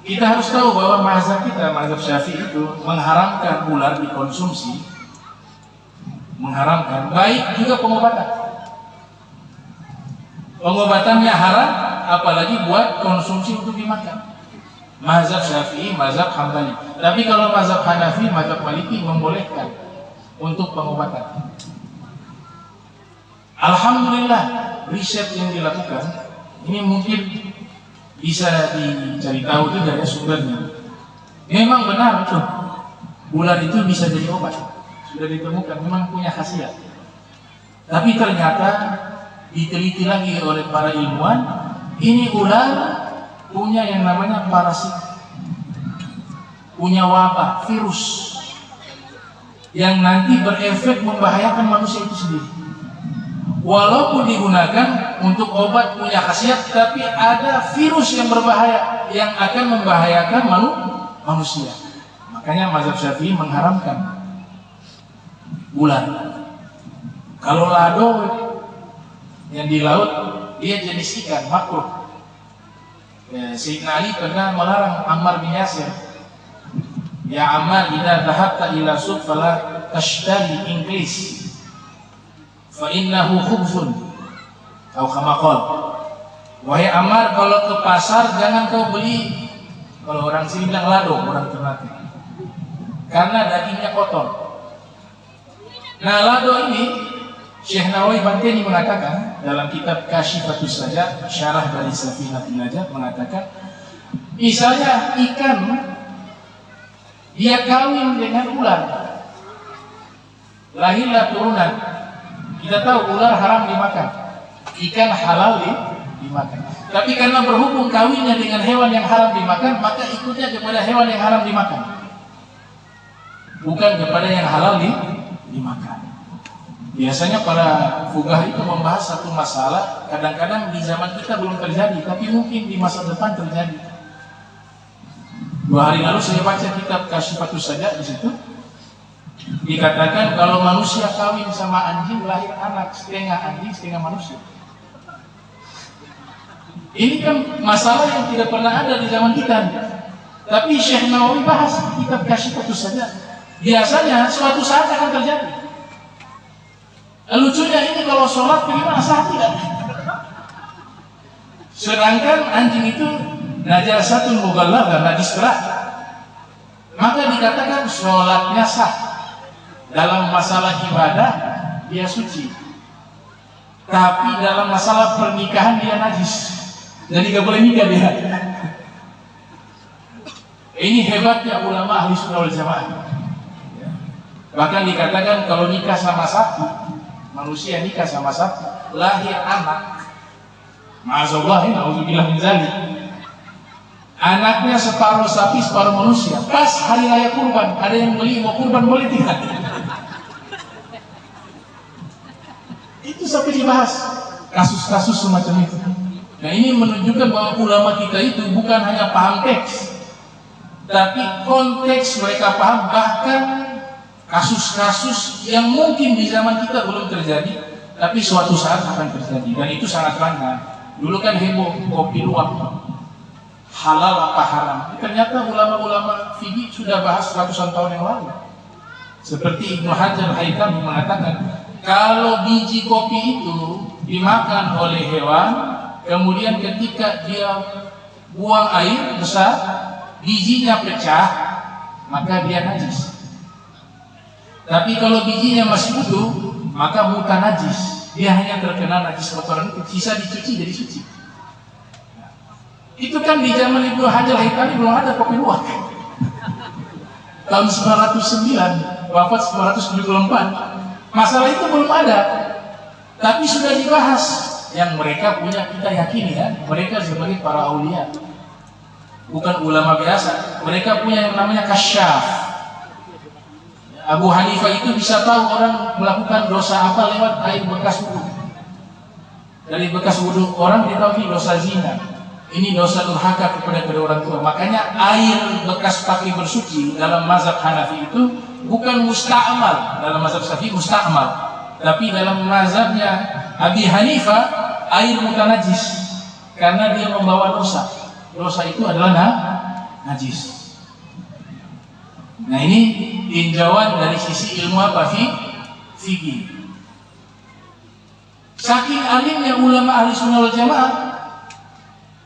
Kita harus tahu bahwa mazhab kita, mazhab Syafi'i itu mengharamkan ular dikonsumsi, mengharamkan, baik juga pengobatan. Pengobatannya haram, apalagi buat konsumsi untuk dimakan. Mazhab Syafi'i, mazhab Hambali. Tapi kalau mazhab Hanafi, mazhab Maliki membolehkan untuk pengobatan. Alhamdulillah, riset yang dilakukan ini mungkin bisa dicari tahu juga ya sumbernya. Memang benar itu, ular itu bisa jadi obat, sudah ditemukan, memang punya khasiat. Tapi ternyata diteliti lagi oleh para ilmuwan, ini ular punya yang namanya parasit, punya wabah, virus yang nanti berefek membahayakan manusia itu sendiri. Walaupun digunakan untuk obat punya khasiat, tapi ada virus yang berbahaya yang akan membahayakan manusia. Makanya mazhab Syafi'i mengharamkan ular. Kalau lado yang di laut, dia jenis ikan, makruh. Ya, Sayyidina Ali pernah melarang Ammar bin Yasir, ya Ammar, idza dhahabta ila suq fala tashtari Inggris fa innahu khubzun, atau kama qala, wahai Ammar, kalau ke pasar jangan kau beli, kalau orang sini bilang lado, orang Ternate, karena dagingnya kotor. Nah, lado ini Syekh Nawawi Banteni mengatakan dalam kitab Kasyifatus Sajad, syarah dari Safinatul Najah, mengatakan misalnya ikan dia kawin dengan ular, lahirlah turunan. Kita tahu ular haram dimakan, ikan halal dimakan. Tapi karena berhubung kawinnya dengan hewan yang haram dimakan, maka ikutnya kepada hewan yang haram dimakan, bukan kepada yang halal dimakan. Biasanya para fuqaha itu membahas satu masalah, kadang-kadang di zaman kita belum terjadi, tapi mungkin di masa depan terjadi. 2 hari lalu saya baca kitab Kasyifatus Sajad, di situ dikatakan kalau manusia kawin sama anjing, lahir anak setengah anjing setengah manusia. Ini kan masalah yang tidak pernah ada di zaman kita. Tapi Syekh Nawawi bahas kitab Kasyifatus Sajad. Biasanya suatu saat akan terjadi. Lucunya ini kalau sholat bagaimana, sah tidak? Sedangkan anjing itu najasatul mughalladah, najis berat. Maka dikatakan sholatnya sah. Dalam masalah ibadah dia suci, tapi dalam masalah pernikahan dia najis. Jadi gak boleh nikah dia. Ini hebatnya ulama ahli sunnah wal jamaah. Bahkan dikatakan kalau nikah sama sapi, manusia nikah sama sapi, lahir anak, ma'azallah, na'udzubillah min dzalik, anaknya separuh sapi separuh manusia. Pas hari raya kurban, ada yang beli mau kurban boleh tidak? Itu sampai dibahas kasus-kasus semacam itu. Nah, ini menunjukkan bahwa ulama kita itu bukan hanya paham teks, tapi konteks mereka paham, bahkan kasus-kasus yang mungkin di zaman kita belum terjadi, tapi suatu saat akan terjadi. Dan itu sangat langka. Dulu kan heboh kopi luwak, halal apa haram. Ternyata ulama-ulama fikih sudah bahas ratusan tahun yang lalu. Seperti Ibnu Hajar Haytami mengatakan, kalau biji kopi itu dimakan oleh hewan, kemudian ketika dia buang air besar, bijinya pecah, maka dia najis. Tapi kalau bijinya masih utuh, maka bukan najis. Dia hanya terkena najis kotoran itu, sisa dicuci jadi suci. Itu kan di zaman Ibnu Hajar Haytami belum ada kopi luwak. Tahun 909, wafat 974. Masalah itu belum ada, tapi sudah dibahas. Yang mereka punya, kita yakini ya, mereka sebagai para aulia, bukan ulama biasa. Mereka punya yang namanya kasyaf. Abu Hanifah itu bisa tahu orang melakukan dosa apa lewat air bekas wudu. Dari bekas wudu orang ditahui dosa zina, ini dosa durhaka kepada kedua orang tua. Makanya air bekas pakai bersuci dalam mazhab Hanafi itu bukan musta'mal, dalam mazhab Syafi'i musta'mal, tapi dalam mazhabnya Abi Hanifah air mutanajis, karena dia membawa dosa. Dosa itu adalah najis. Nah, ini tinjauan dari sisi ilmu apa? Fikih. Saking alimnya ulama ahli sunnah wal jamaah,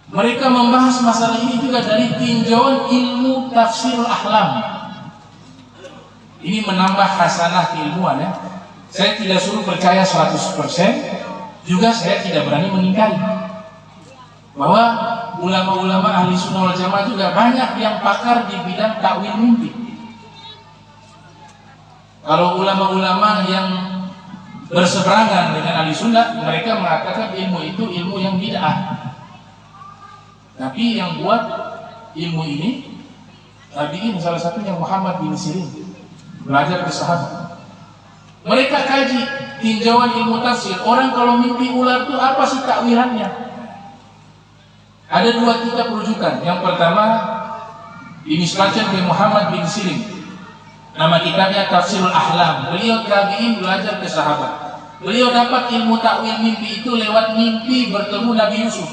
mereka membahas masalah ini juga dari tinjauan ilmu tafsirul ahlam. Ini menambah hasanah keilmuan ya. Saya tidak suruh percaya 100%, juga saya tidak berani mengingkari bahwa ulama-ulama ahli sunnah wal jamaah juga banyak yang pakar di bidang takwil mimpi. Kalau ulama-ulama yang berseberangan dengan ahli sunnah, mereka mengatakan ilmu itu ilmu yang bid'ah. Tapi yang buat ilmu ini tabi'in, salah satunya Muhammad bin Sirin, belajar ke sahabat. Mereka kaji tinjauan ilmu tafsir. Orang kalau mimpi ular itu apa sih takwilannya? Ada dua kitab rujukan. Yang pertama dinisbatkan ke Muhammad bin Sirin. Nama kitabnya Tafsirul Ahlam. Beliau tabi'in, belajar ke sahabat. Beliau dapat ilmu takwil mimpi itu lewat mimpi bertemu Nabi Yusuf.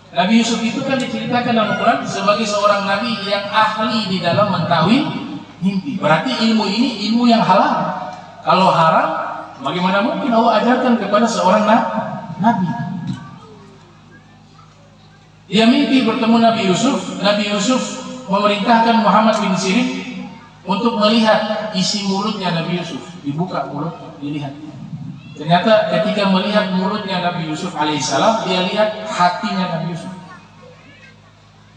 Nabi Yusuf itu kan diceritakan dalam Al-Quran sebagai seorang nabi yang ahli di dalam mentakwil mimpi. Berarti ilmu ini ilmu yang halal. Kalau haram, bagaimana mungkin Allah ajarkan kepada seorang nabi? Dia mimpi bertemu Nabi Yusuf. Nabi Yusuf memerintahkan Muhammad bin Sirin untuk melihat isi mulutnya Nabi Yusuf. Dibuka mulut, dilihat. Ternyata ketika melihat mulutnya Nabi Yusuf alaihissalam, dia lihat hatinya Nabi Yusuf.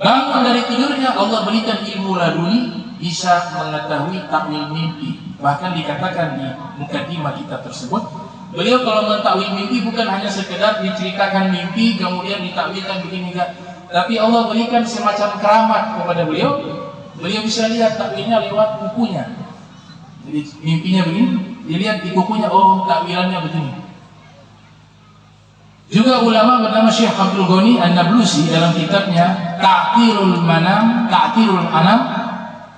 Bangun dari tidurnya, Allah berikan ilmu laduni, bisa mengetahui takwil mimpi. Bahkan dikatakan di mukadimah kitab tersebut, beliau kalau mentakwil mimpi bukan hanya sekedar diceritakan mimpi kemudian ditakwilkan begini enggak, tapi Allah berikan semacam keramat kepada beliau. Beliau bisa lihat takwilnya lewat kukunya. Jadi mimpinya begini, dilihat di kukunya, oh takwilannya begini. Juga ulama bernama Syekh Abdul Ghani An-Nablusi dalam kitabnya Ta'tirul Anam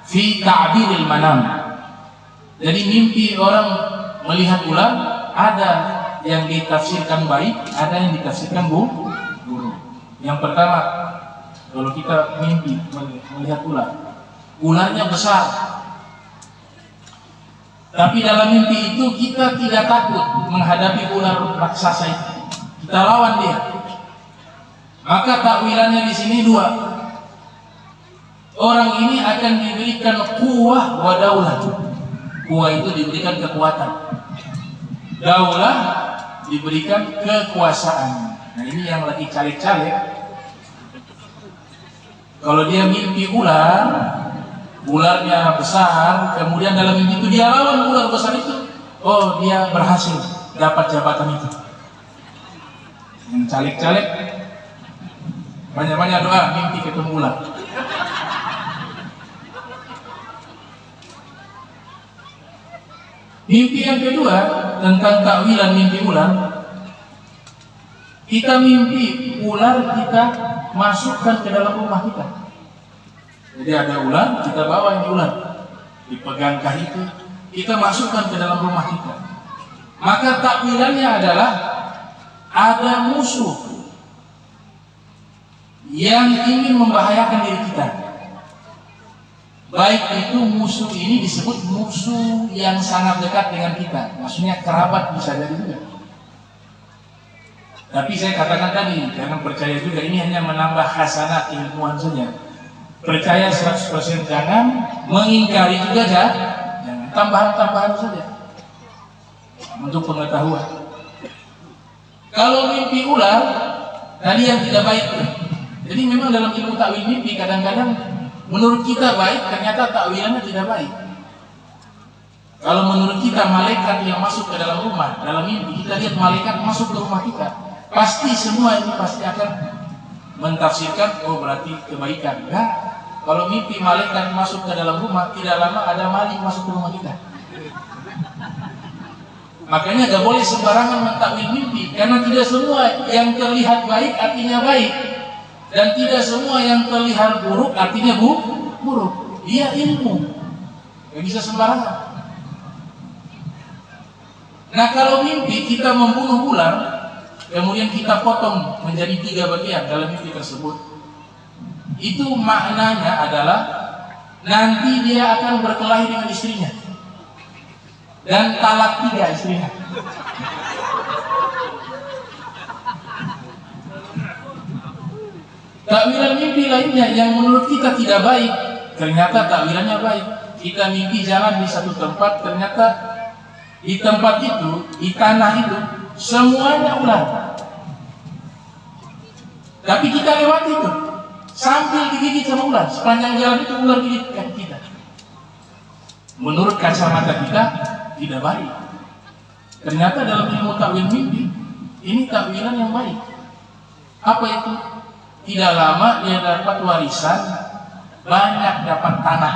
fi Ta'biril Manam. Jadi mimpi orang melihat ular ada yang ditafsirkan baik, ada yang ditafsirkan buruk. Yang pertama, kalau kita mimpi melihat ularnya besar, tapi dalam mimpi itu kita tidak takut menghadapi ular raksasa itu, kita lawan dia. Maka takwilannya di sini dua. Orang ini akan diberikan quwwah wa daulah. Quwwah itu diberikan kekuatan, daulah diberikan kekuasaan. Nah, ini yang lagi caleg-caleg Kalau dia mimpi ular, ularnya besar, kemudian dalam mimpi itu dia lawan ular besar itu, oh dia berhasil dapat jabatan itu. Yang caleg-caleg banyak-banyak doa mimpi ketemu ular. Mimpi yang kedua tentang takwilan mimpi ular, kita mimpi ular kita masukkan ke dalam rumah kita. Jadi ada ular, kita bawa ini ular, dipegangkah itu, kita masukkan ke dalam rumah kita. Maka takwilannya adalah ada musuh yang ingin membahayakan diri kita. Baik itu musuh ini disebut musuh yang sangat dekat dengan kita, maksudnya kerabat bisa jadi juga. Tapi saya katakan tadi, jangan percaya juga, ini hanya menambah hasanat ilmuwan saja. Percaya 100% jangan, mengingkari juga jangan, tambahan-tambahan saja untuk pengetahuan. Kalau mimpi ular tadi yang tidak baik, jadi memang dalam ilmu takwil mimpi kadang-kadang menurut kita baik, ternyata takwilannya tidak baik. Kalau menurut kita malaikat yang masuk ke dalam rumah, dalam mimpi kita lihat malaikat masuk ke rumah kita, pasti semua ini pasti akan mentafsirkan, oh berarti kebaikan. Nah, kalau mimpi malaikat masuk ke dalam rumah, tidak lama ada maling masuk ke rumah kita. Makanya gak boleh sembarangan mentakwil mimpi, karena tidak semua yang terlihat baik artinya baik, dan tidak semua yang terlihat buruk artinya buruk. Dia ilmu, gak bisa sembarangan. Nah kalau mimpi kita membunuh ular, kemudian kita potong menjadi 3 bagian dalam mimpi tersebut, itu maknanya adalah nanti dia akan berkelahi dengan istrinya dan talak 3 istrinya. Takwilan mimpi lainnya yang menurut kita tidak baik, ternyata takwilannya baik. Kita mimpi jalan di satu tempat, ternyata di tempat itu, di tanah itu semuanya ular. Tapi kita lewati itu sambil digigit sama ular, sepanjang jalan itu ular gigit kaki kita. Menurut kacamata kita tidak baik. Ternyata dalam ilmu takwil mimpi ini takwilan yang baik. Apa itu? Tidak lama dia dapat warisan, banyak dapat tanah.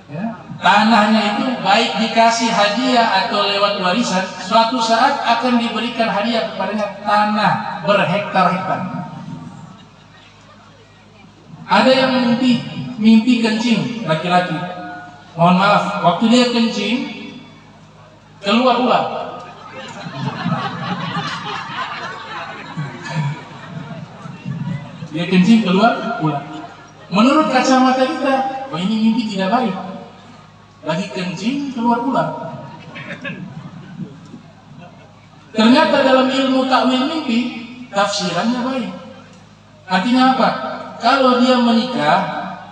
Ya. Tanahnya itu baik dikasih hadiah atau lewat warisan, suatu saat akan diberikan hadiah kepadanya tanah berhektar-hektar. Ada yang mimpi kencing laki-laki. Mohon maaf, waktu dia kencing keluar ular. Dia kencing keluar ular. Menurut kacamata kita, oh ini mimpi tidak baik. Lagi kencing keluar ular. Ternyata dalam ilmu takwil mimpi tafsirannya baik. Artinya apa? Kalau dia menikah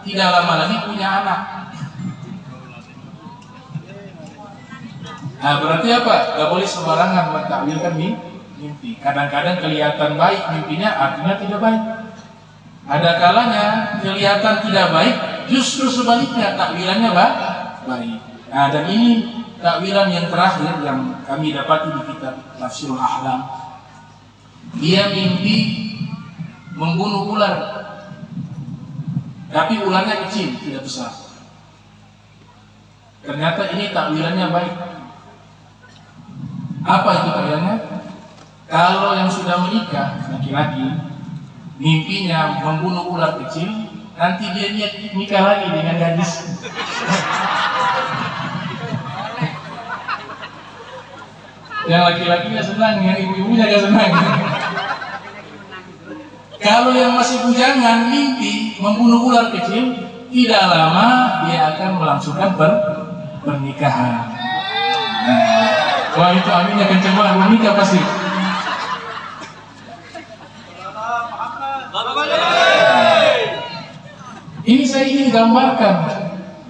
tidak lama lagi punya anak. Nah berarti apa? Gak boleh sembarangan mentakwilkan mimpi. Kadang-kadang kelihatan baik mimpinya, artinya tidak baik. Ada kalanya kelihatan tidak baik, justru sebaliknya takwilannya baik. Nah dan ini takwilan yang terakhir yang kami dapati di kitab Tafsirul Ahlam. Dia mimpi membunuh ular, tapi ularnya kecil, tidak besar. Ternyata ini takwilannya baik. Apa itu takwilannya? Kalau yang sudah menikah laki-laki, mimpinya membunuh ular kecil, nanti dia nikah lagi dengan gadis. Yang laki-lakinya senang, yang ibu-ibunya gak senang. Kalau yang masih bujangan mimpi membunuh ular kecil, tidak lama dia akan melangsungkan pernikahan. Wah itu aminnya kenceng banget, mau nikah pasti. Ini saya ingin gambarkan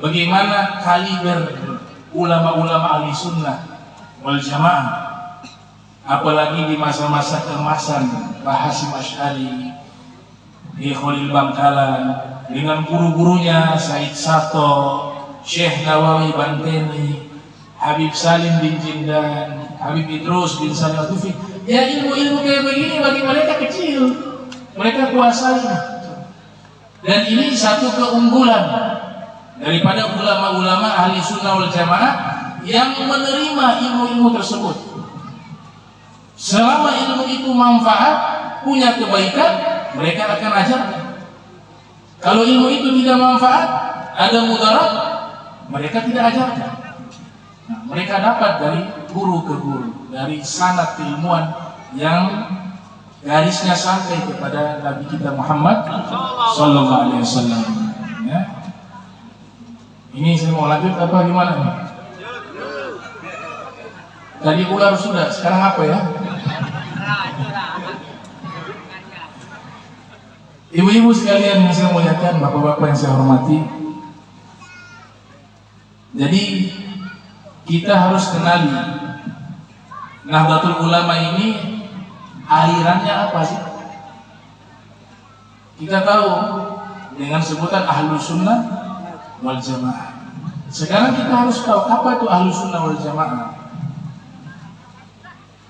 bagaimana kaliber ulama-ulama ahli sunnah wal jamaah, apalagi di masa-masa keemasan Pak Hasyim Asy'ari, Khalil Bangkalan, dengan guru-gurunya Said Sato, Syekh Nawawi Banteni, Habib Salim bin Jindan, Habib Idrus bin Salim Al-Tufi. Ya, ilmu-ilmu kayak begini bagi mereka kecil, mereka kuasai. Dan ini satu keunggulan daripada ulama-ulama ahli sunnah wal jamaah yang menerima ilmu-ilmu tersebut. Selama ilmu itu manfaat, punya kebaikan, mereka akan ajarkan. Kalau ilmu itu tidak manfaat, ada mudarat, mereka tidak ajarkan. Nah, mereka dapat dari guru ke guru, dari sanad keilmuan yang garisnya sampai kepada Nabi kita Muhammad Sallallahu Alaihi Wasallam. Ya. Ini saya mau lanjut apa gimana nih? Tadi ular sudah, sekarang apa ya? Ibu-ibu sekalian yang saya muliakan, bapak-bapak yang saya hormati. Jadi kita harus kenali Nahdlatul Ulama ini alirannya apa sih? Kita tahu dengan sebutan Ahlus Sunnah wal Jamaah. Sekarang kita harus tahu apa itu Ahlus Sunnah wal Jamaah.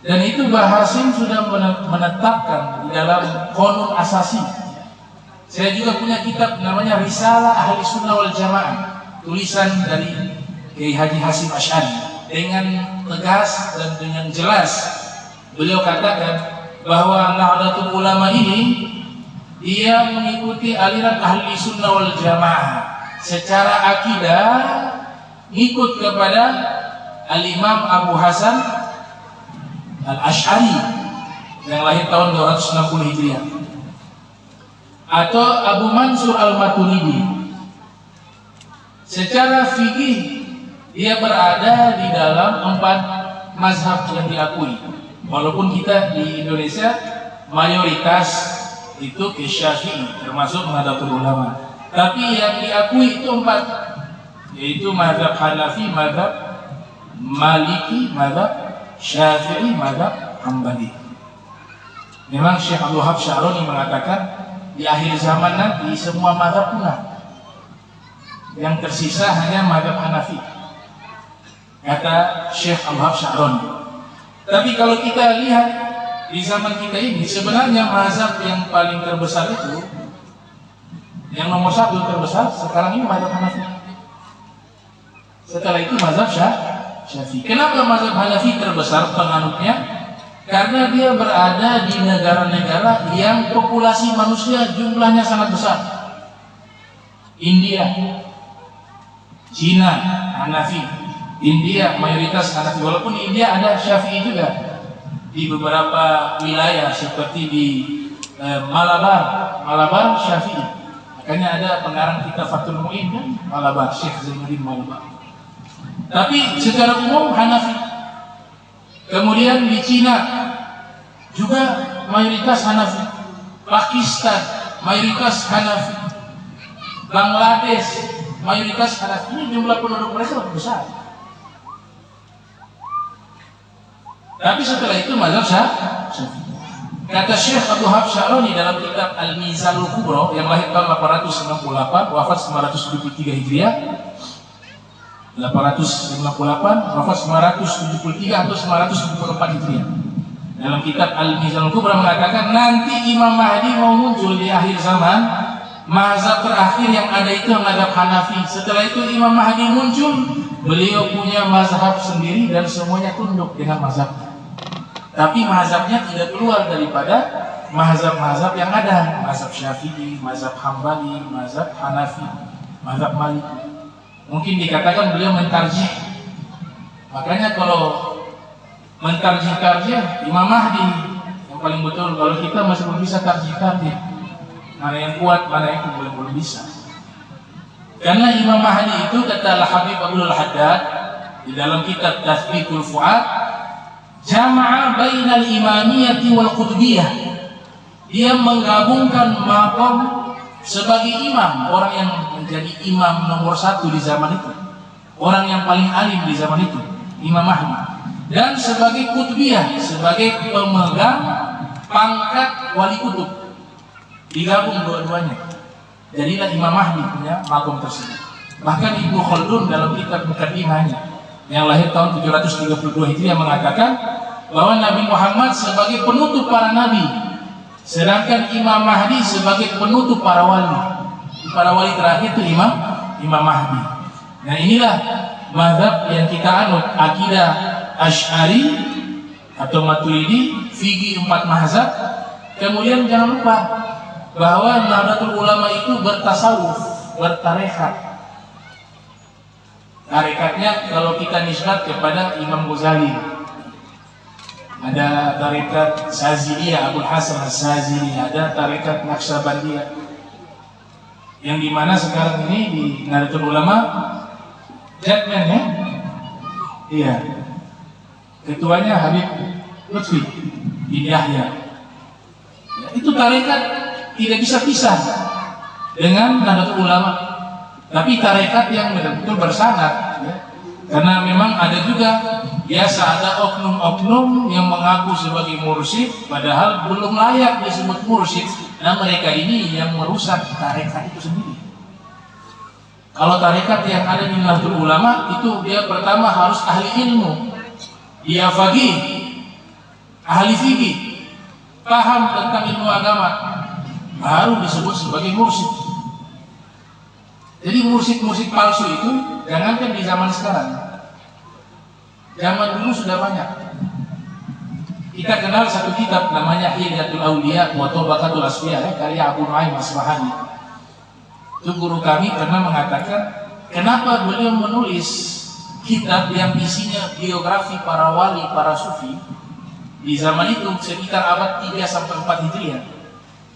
Dan itu Bahasim sudah menetapkan di dalam qanun asasi. Saya juga punya kitab namanya Risalah Ahli Sunnah wal Jamaah, tulisan dari Kiai Haji Hasyim Asy'ari. Dengan tegas dan dengan jelas beliau katakan bahwa Nahdlatul Ulama ini dia mengikuti aliran Ahli Sunnah wal Jamaah. Secara akidah ikut kepada Al-Imam Abu Hasan Al-Asy'ari yang lahir tahun 260 Hijriah, atau Abu Mansur Al-Maturidi. Secara fikih dia berada di dalam 4 mazhab yang diakui. Walaupun kita di Indonesia mayoritas itu ke Syafi'i, termasuk Nahdlatul Ulama. Tapi yang diakui itu 4, yaitu mazhab Hanafi, mazhab Maliki, mazhab Syafi'i, mazhab Hambali. Memang Syekh Abdul Wahab Sya'roni mengatakan di akhir zaman nanti semua mazhab punah, yang tersisa hanya mazhab Hanafi, kata Syekh Abdul Wahab Sya'roni. Tapi kalau kita lihat di zaman kita ini, sebenarnya mazhab yang paling terbesar itu, yang nomor 1 terbesar sekarang ini mazhab Hanafi. Setelah itu mazhab Syafi'i. Kenapa mazhab Hanafi terbesar penganutnya? Karena dia berada di negara-negara yang populasi manusia jumlahnya sangat besar. India, Cina, Hanafi. India mayoritas Hanafi, walaupun India ada Syafi'i juga di beberapa wilayah seperti di Malabar Syafi'i. Makanya ada pengarang kitab Fathul Mu'in kan, Malabar, Syekh Zainuddin Malabar. Tapi secara umum Hanafi. Kemudian di Cina juga mayoritas Hanafi, Pakistan mayoritas Hanafi, Bangladesh mayoritas Hanafi. Ini jumlah penduduk mereka besar. Tapi setelah itu mazhab Syafi'i. Kata Syekh Abdul Wahab Sya'roni dalam kitab Al-Mizanul Kubra yang lahir tahun 898, wafat 973 Hijriah. 898, wafat 973 atau 974 Hijriah. Dalam kitab Al-Mizanul Kubra mengatakan nanti Imam Mahdi mau muncul di akhir zaman. Mazhab terakhir yang ada itu mazhab Hanafi. Setelah itu Imam Mahdi muncul, beliau punya mazhab sendiri dan semuanya tunduk dengan mazhabnya. Tapi mazhabnya tidak keluar daripada mazhab-mazhab yang ada, mazhab Syafi'i, mazhab Hambali, mazhab Hanafi, mazhab Maliki. Mungkin dikatakan beliau mentarjih. Makanya kalau mentarjih Imam Mahdi yang paling betul. Kalau kita masih belum bisa tarjih, mana yang kuat, mana yang belum bisa. Karena Imam Mahdi itu kata Al-Habib Abdul Haddad di dalam kitab Tathbitul Fuad, jama'a bainal imamiyati wal qutbiyah. Dia menggabungkan maqam sebagai imam, orang yang menjadi imam nomor 1 di zaman itu, orang yang paling alim di zaman itu, Imam Mahdi, dan sebagai qutbiyah, sebagai pemegang pangkat wali kutub. digabung dua-duanya. Jadilah Imam Mahdi punya makom tersebut. Bahkan Ibnu Khaldun dalam kitab Muqaddimahnya yang lahir tahun 732 Hijriah mengatakan bahwa Nabi Muhammad sebagai penutup para nabi, sedangkan Imam Mahdi sebagai penutup para wali. Para wali terakhir itu Imam Mahdi. Nah, inilah mazhab yang kita anut, akidah Asy'ari atau Maturidi, fikih 4 mazhab. Kemudian jangan lupa bahwa Nahdlatul Ulama itu bertasawuf, bertarekat. Tarekatnya kalau kita nisbat kepada Imam Ghazali, ada tarekat Saziliyah, Abul Hasan As-Sazili, ada tarekat Naqsabandiyah, yang dimana sekarang ini di Nahdlatul Ulama Jatman ya, iya, ketuanya Habib Lutfi bin Yahya. Ya, itu tarekat tidak bisa pisah dengan Nahdlatul Ulama, tapi tarekat yang betul-betul bersanad ya. Karena memang ada juga biasa ada oknum-oknum yang mengaku sebagai mursyid padahal belum layak disebut mursyid. Nah, mereka ini yang merusak tarekat itu sendiri. Kalau tarekat yang ada di Nahdlatul Ulama itu dia pertama harus ahli ilmu, dia faqih, ahli fikih, paham tentang ilmu agama, baru disebut sebagai mursyid. Jadi mursyid-mursyid palsu itu jangankan di zaman sekarang, zaman dulu sudah banyak. Kita kenal satu kitab namanya Hilyatul Auliya wa Tabaqatul Asfiya karya Abu Nu'aim Asbahani. Itu guru kami pernah mengatakan, kenapa beliau menulis kitab yang isinya biografi para wali, para sufi di zaman itu sekitar abad 3 sampai 4 Hijriah.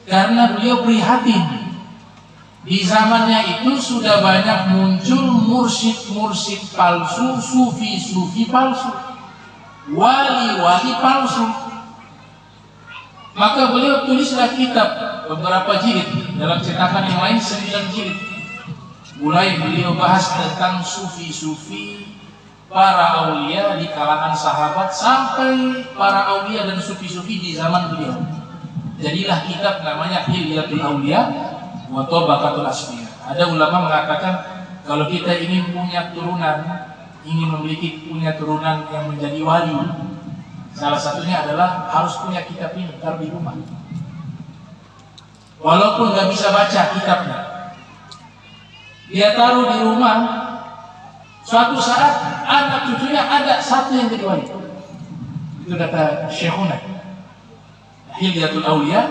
Karena beliau prihatin di zamannya itu sudah banyak muncul mursyid-mursyid palsu, sufi-sufi palsu, wali-wali palsu. Maka beliau tulislah kitab beberapa jilid, dalam cetakan yang lain 9 jilid. Mulai beliau bahas tentang sufi-sufi, para aulia di kalangan sahabat, sampai para aulia dan sufi-sufi di zaman beliau. Jadilah kitab namanya Hilyatul Auliya wa Tabaqatul Asfiya. Ada ulama mengatakan kalau kita ingin punya turunan, ingin punya turunan yang menjadi wali, salah satunya adalah harus punya kitab ini taruh di rumah. Walaupun nggak bisa baca kitabnya, dia taruh di rumah. Suatu saat anak cucunya ada satu yang jadi wali. Itu kata Syekhuna Hilyatul Auliya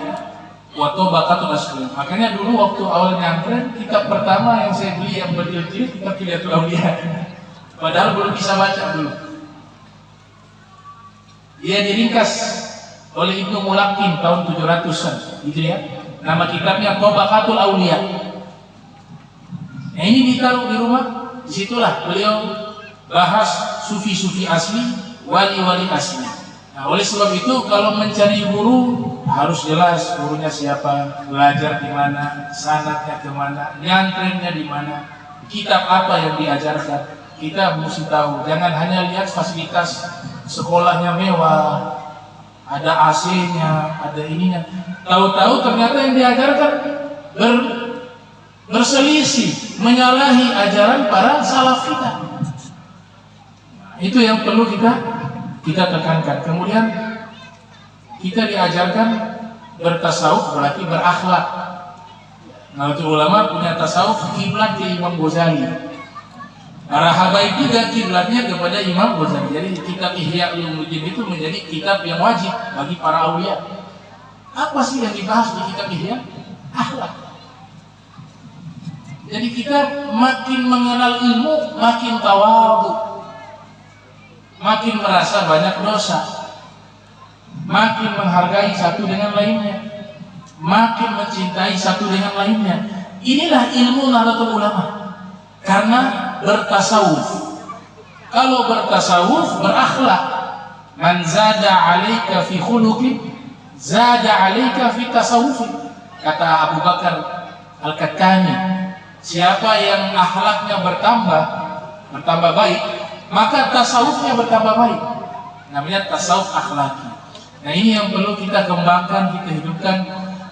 wa Tabaqatul Asfiya. Makanya dulu waktu awal nyantren, kitab pertama yang saya beli yang berjilid kitab Hilyatul Auliya. Padahal belum bisa baca dulu. Dia diringkas oleh Ibnu Mulaqqin tahun 700-an Hijriah. Nama kitabnya Tabaqatul Auliya. Nah, ini ditaruh di rumah. Disitulah beliau bahas sufi-sufi asli, wali-wali asli. Nah, oleh sebab itu kalau mencari guru harus jelas gurunya siapa, belajar di mana, sanadnya kemana, nyantrennya di mana, kitab apa yang diajarkan. Kita mesti tahu. Jangan hanya lihat fasilitas sekolahnya mewah, ada AC-nya, ada ininya. Tahu-tahu ternyata yang diajarkan berselisih, menyalahi ajaran para salaf kita. Nah, itu yang perlu kita tekankan. Kemudian kita diajarkan bertasawuf berarti berakhlak. Nahdlatul Ulama punya tasawuf kiblat ke Imam Ghazali. Para habaib juga kiblatnya kepada Imam Ghazali. Jadi kitab Ihya Ulumuddin itu menjadi kitab yang wajib bagi para aulia. Apa sih yang dibahas di kitab Ihya? Akhlak. Jadi kita makin mengenal ilmu, makin tawadhu, makin merasa banyak dosa, makin menghargai satu dengan lainnya, makin mencintai satu dengan lainnya. Inilah ilmu Nahdlatul Ulama. Karena bertasawuf. Kalau bertasawuf, berakhlak. Man zada 'alaika fi khuluqin, zada 'alaika fi tasawufi. Kata Abu Bakar Al-Kattani. Siapa yang akhlaknya bertambah baik, maka tasawufnya bertambah baik. Namanya tasawuf akhlaki. Nah, ini yang perlu kita kembangkan, kita hidupkan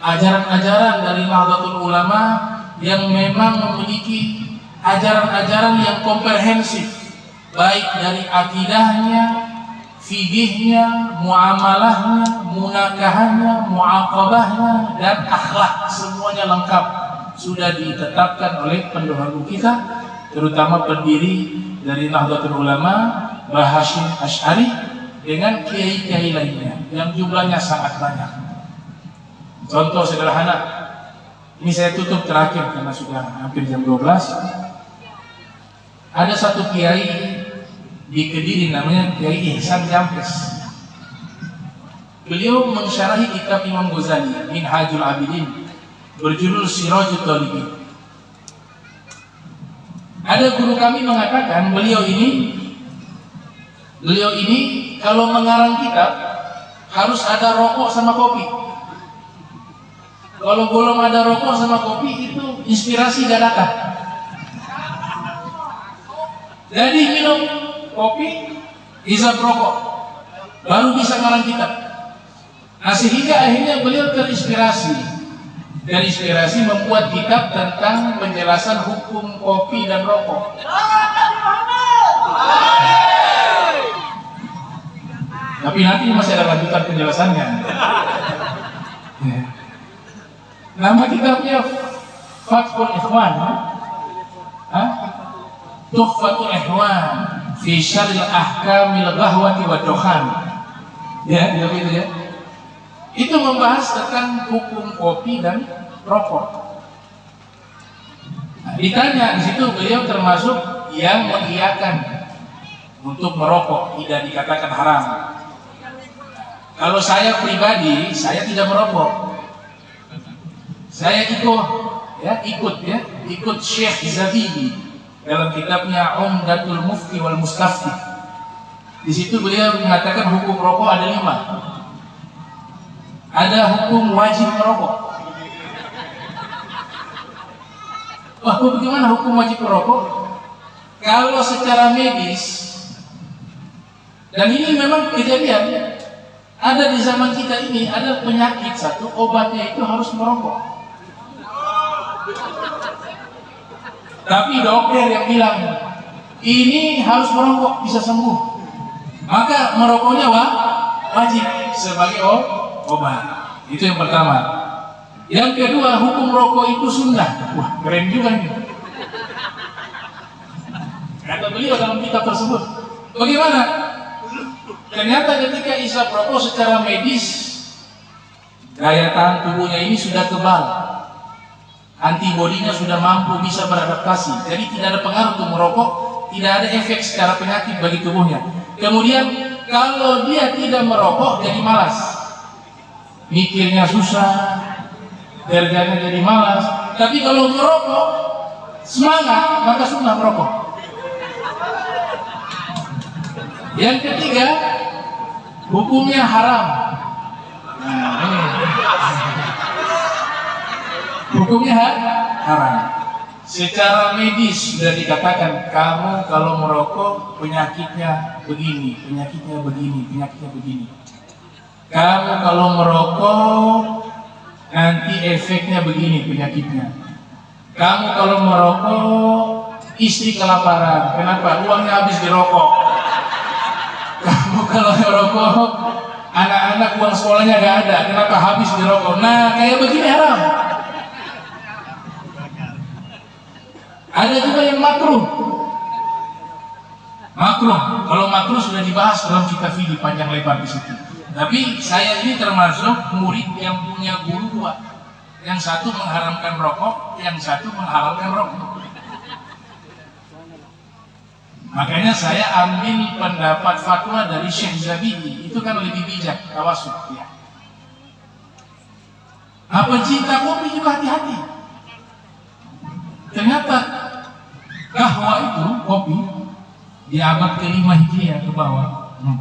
ajaran-ajaran dari Nahdlatul Ulama yang memang memiliki ajaran-ajaran yang komprehensif, baik dari akidahnya, fikihnya, muamalahnya, munakahahnya, muaqabahnya, dan akhlak, semuanya lengkap sudah ditetapkan oleh pendahulu kita, terutama pendiri dari Nahdlatul Ulama, Mbah Hasyim Asy'ari, dengan kiai-kiai lainnya yang jumlahnya sangat banyak. Contoh sederhana, ini saya tutup terakhir karena sudah hampir jam 12. Ada satu kiai di Kediri namanya Kiai Ihsan Jampes. Beliau mensyarahi kitab Imam Ghazali, Minhajul Abidin, berjudul Sirajul Talibin. Ada guru kami mengatakan beliau ini kalau mengarang kitab harus ada rokok sama kopi. Kalau belum ada rokok sama kopi itu inspirasi gak datang. Jadi minum kopi, hisap rokok, baru bisa ngarang kitab. Nah, sehingga akhirnya beliau terinspirasi membuat kitab tentang penjelasan hukum kopi dan rokok. Tapi nanti masih ada lanjutan penjelasannya. Nama kitabnya Fathul Ikhwan, Tuhfatul Ikhwan fi Syarh Ahkamil Qahwati wa Dukhan. Ya, itu ya. Itu membahas tentang hukum kopi dan rokok. Nah, ditanya di situ beliau termasuk yang mengiyakan untuk merokok, tidak dikatakan haram. Kalau saya pribadi, saya tidak merokok. Saya ikut Syekh Zabidi dalam kitabnya Umdatul Mufti wal Mustafti. Di situ beliau mengatakan hukum rokok ada 5. Ada hukum wajib merokok. Wah, bagaimana hukum wajib merokok? Kalau secara medis, dan ini memang kejadian, ada di zaman kita ini, ada penyakit satu, obatnya itu harus merokok. Tapi dokter yang bilang, ini harus merokok, bisa sembuh. Maka merokoknya wajib sebagai obat. Itu yang pertama. Yang kedua, hukum rokok itu sunnah. Wah, keren juga nih. Kata beliau dalam kitab tersebut. Bagaimana? Ternyata ketika isap rokok secara medis, daya tahan tubuhnya ini sudah kebal, antibodinya sudah mampu bisa beradaptasi. Jadi tidak ada pengaruh untuk merokok, tidak ada efek secara penyakit bagi tubuhnya. Kemudian kalau dia tidak merokok jadi malas, mikirnya susah, kerjanya jadi malas. Tapi kalau merokok semangat, maka sunnah merokok. Yang ketiga, hukumnya haram. Nah, ini. Hukumnya haram. Secara medis sudah dikatakan, kamu kalau merokok penyakitnya begini, penyakitnya begini, penyakitnya begini. Kamu kalau merokok nanti efeknya begini penyakitnya. Kamu kalau merokok istri kelaparan. Kenapa? Uangnya habis di rokok. Kamu kalau merokok anak-anak uang sekolahnya gak ada. Kenapa? Habis di rokok. Nah, kayak begini haram. Ada juga yang makruh. Makruh. Kalau makruh sudah dibahas dalam kitab fikih panjang lebar di situ. Tapi saya ini termasuk murid yang punya guru 2. Yang satu mengharamkan rokok, yang satu menghalalkan rokok. Makanya saya ambil pendapat fatwa dari Syekh Zabidi. Itu kan lebih bijak, tawasud ya. Pencinta kopi juga hati-hati. Ternyata kahwa itu kopi di abad ke-5 Hijriah ke bawah, 4,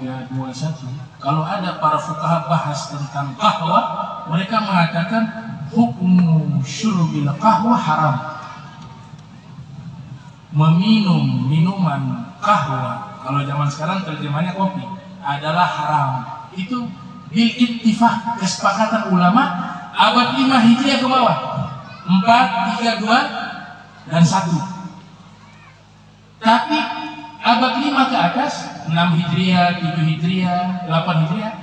3, 2, 1. Kalau ada para fuqaha bahas tentang kahwa, mereka mengatakan hukum syurbil kahwa haram. Meminum minuman kahwa, kalau zaman sekarang terjemahnya kopi, adalah haram. Itu bil ittifaq, kesepakatan ulama abad 5 Hijriah ke bawah 4, 3, 2, dan 1. Tapi abad 5 ke atas 6 Hijriah, 7 Hijriah, 8 Hijriah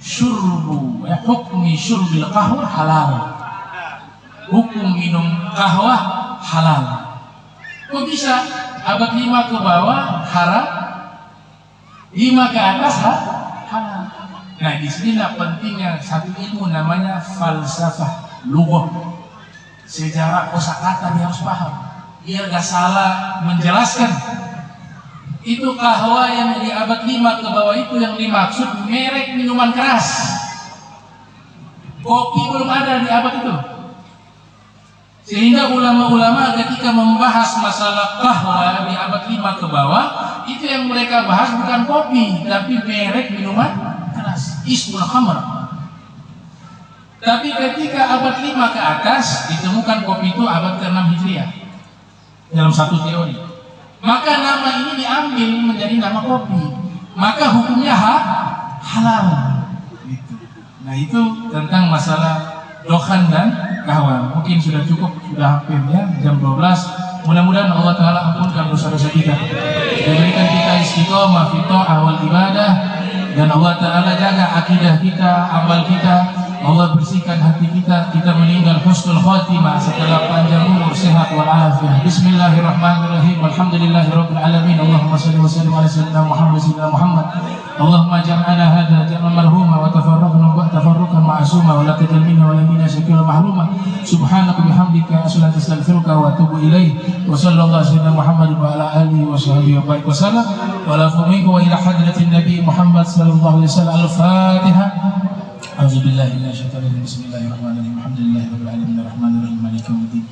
syurbu hukmi syurbil qahwa halal, hukum minum kahwah halal. Kok bisa abad 5 ke bawah haram, 5 ke atas halal? Nah, di sini pentingnya satu ilmu namanya falsafah lughah, sejarah kosakata. Dia harus paham biar gak salah menjelaskan. Itu kahwa yang di abad 5 ke bawah itu yang dimaksud merek minuman keras. Kopi belum ada di abad itu. Sehingga ulama-ulama ketika membahas masalah kahwa di abad 5 ke bawah, itu yang mereka bahas bukan kopi, tapi merek minuman keras, ismul khamr. Tapi ketika abad 5 ke atas ditemukan kopi itu abad ke-6 Hijriah dalam satu teori. Maka nama ini diambil menjadi nama kopi, maka hukumnya halal. Gitu. Nah, itu tentang masalah dokhan dan kahwa. Mungkin sudah cukup, sudah hampir ya jam 12. Mudah-mudahan Allah Ta'ala ampunkan dosa-dosa kita, diberikan kita istiqomah fi ta'ah wal ibadah, dan Allah Ta'ala jaga akidah kita, amal kita. Allah bersihkan hati kita, kita meninggal husnul khatimah setelah panjang umur, sehat walafiat. Bismillahirrahmanirrahim. Alhamdulillahirabbil alamin. Allahumma shalli wa sallim ala sayyidina Muhammad. Allahumma ja'alna hadha jam'an marhuma wa tafarraqan ma'suma wa la tajal minna wa la minna shakila mahruma. Subhanaka bihamdika astaghfiruka wa atubu ilaik. Wa sallallahu sayyidina Muhammad wa ala alihi wa sahbihi wa barik wa sallam. Wa la fumiku wa ila hadratin Nabi Muhammad sallallahu alaihi wasallam. Al-Fatihah. A'udzubillahi minasyaitonir rajim. Bismillahirrahmanirrahim. Alhamdulillahirabbil alamin arrahmanirrahim maliki yaumiddin.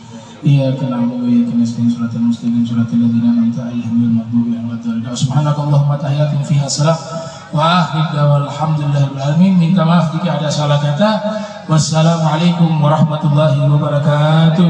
Iyyaka na'budu wa iyyaka nasta'in. Shiratal mustaqim shiratal ladzina an'amta 'alaihim ghairil maghdubi 'alaihim waladdallin. Subhanakallahumma tahiyyatun fiha salam wa akhiru walhamdulillahirabbil alamin. Minta maaf jika ada salah kata. Wassalamualaikum warahmatullahi wabarakatuh.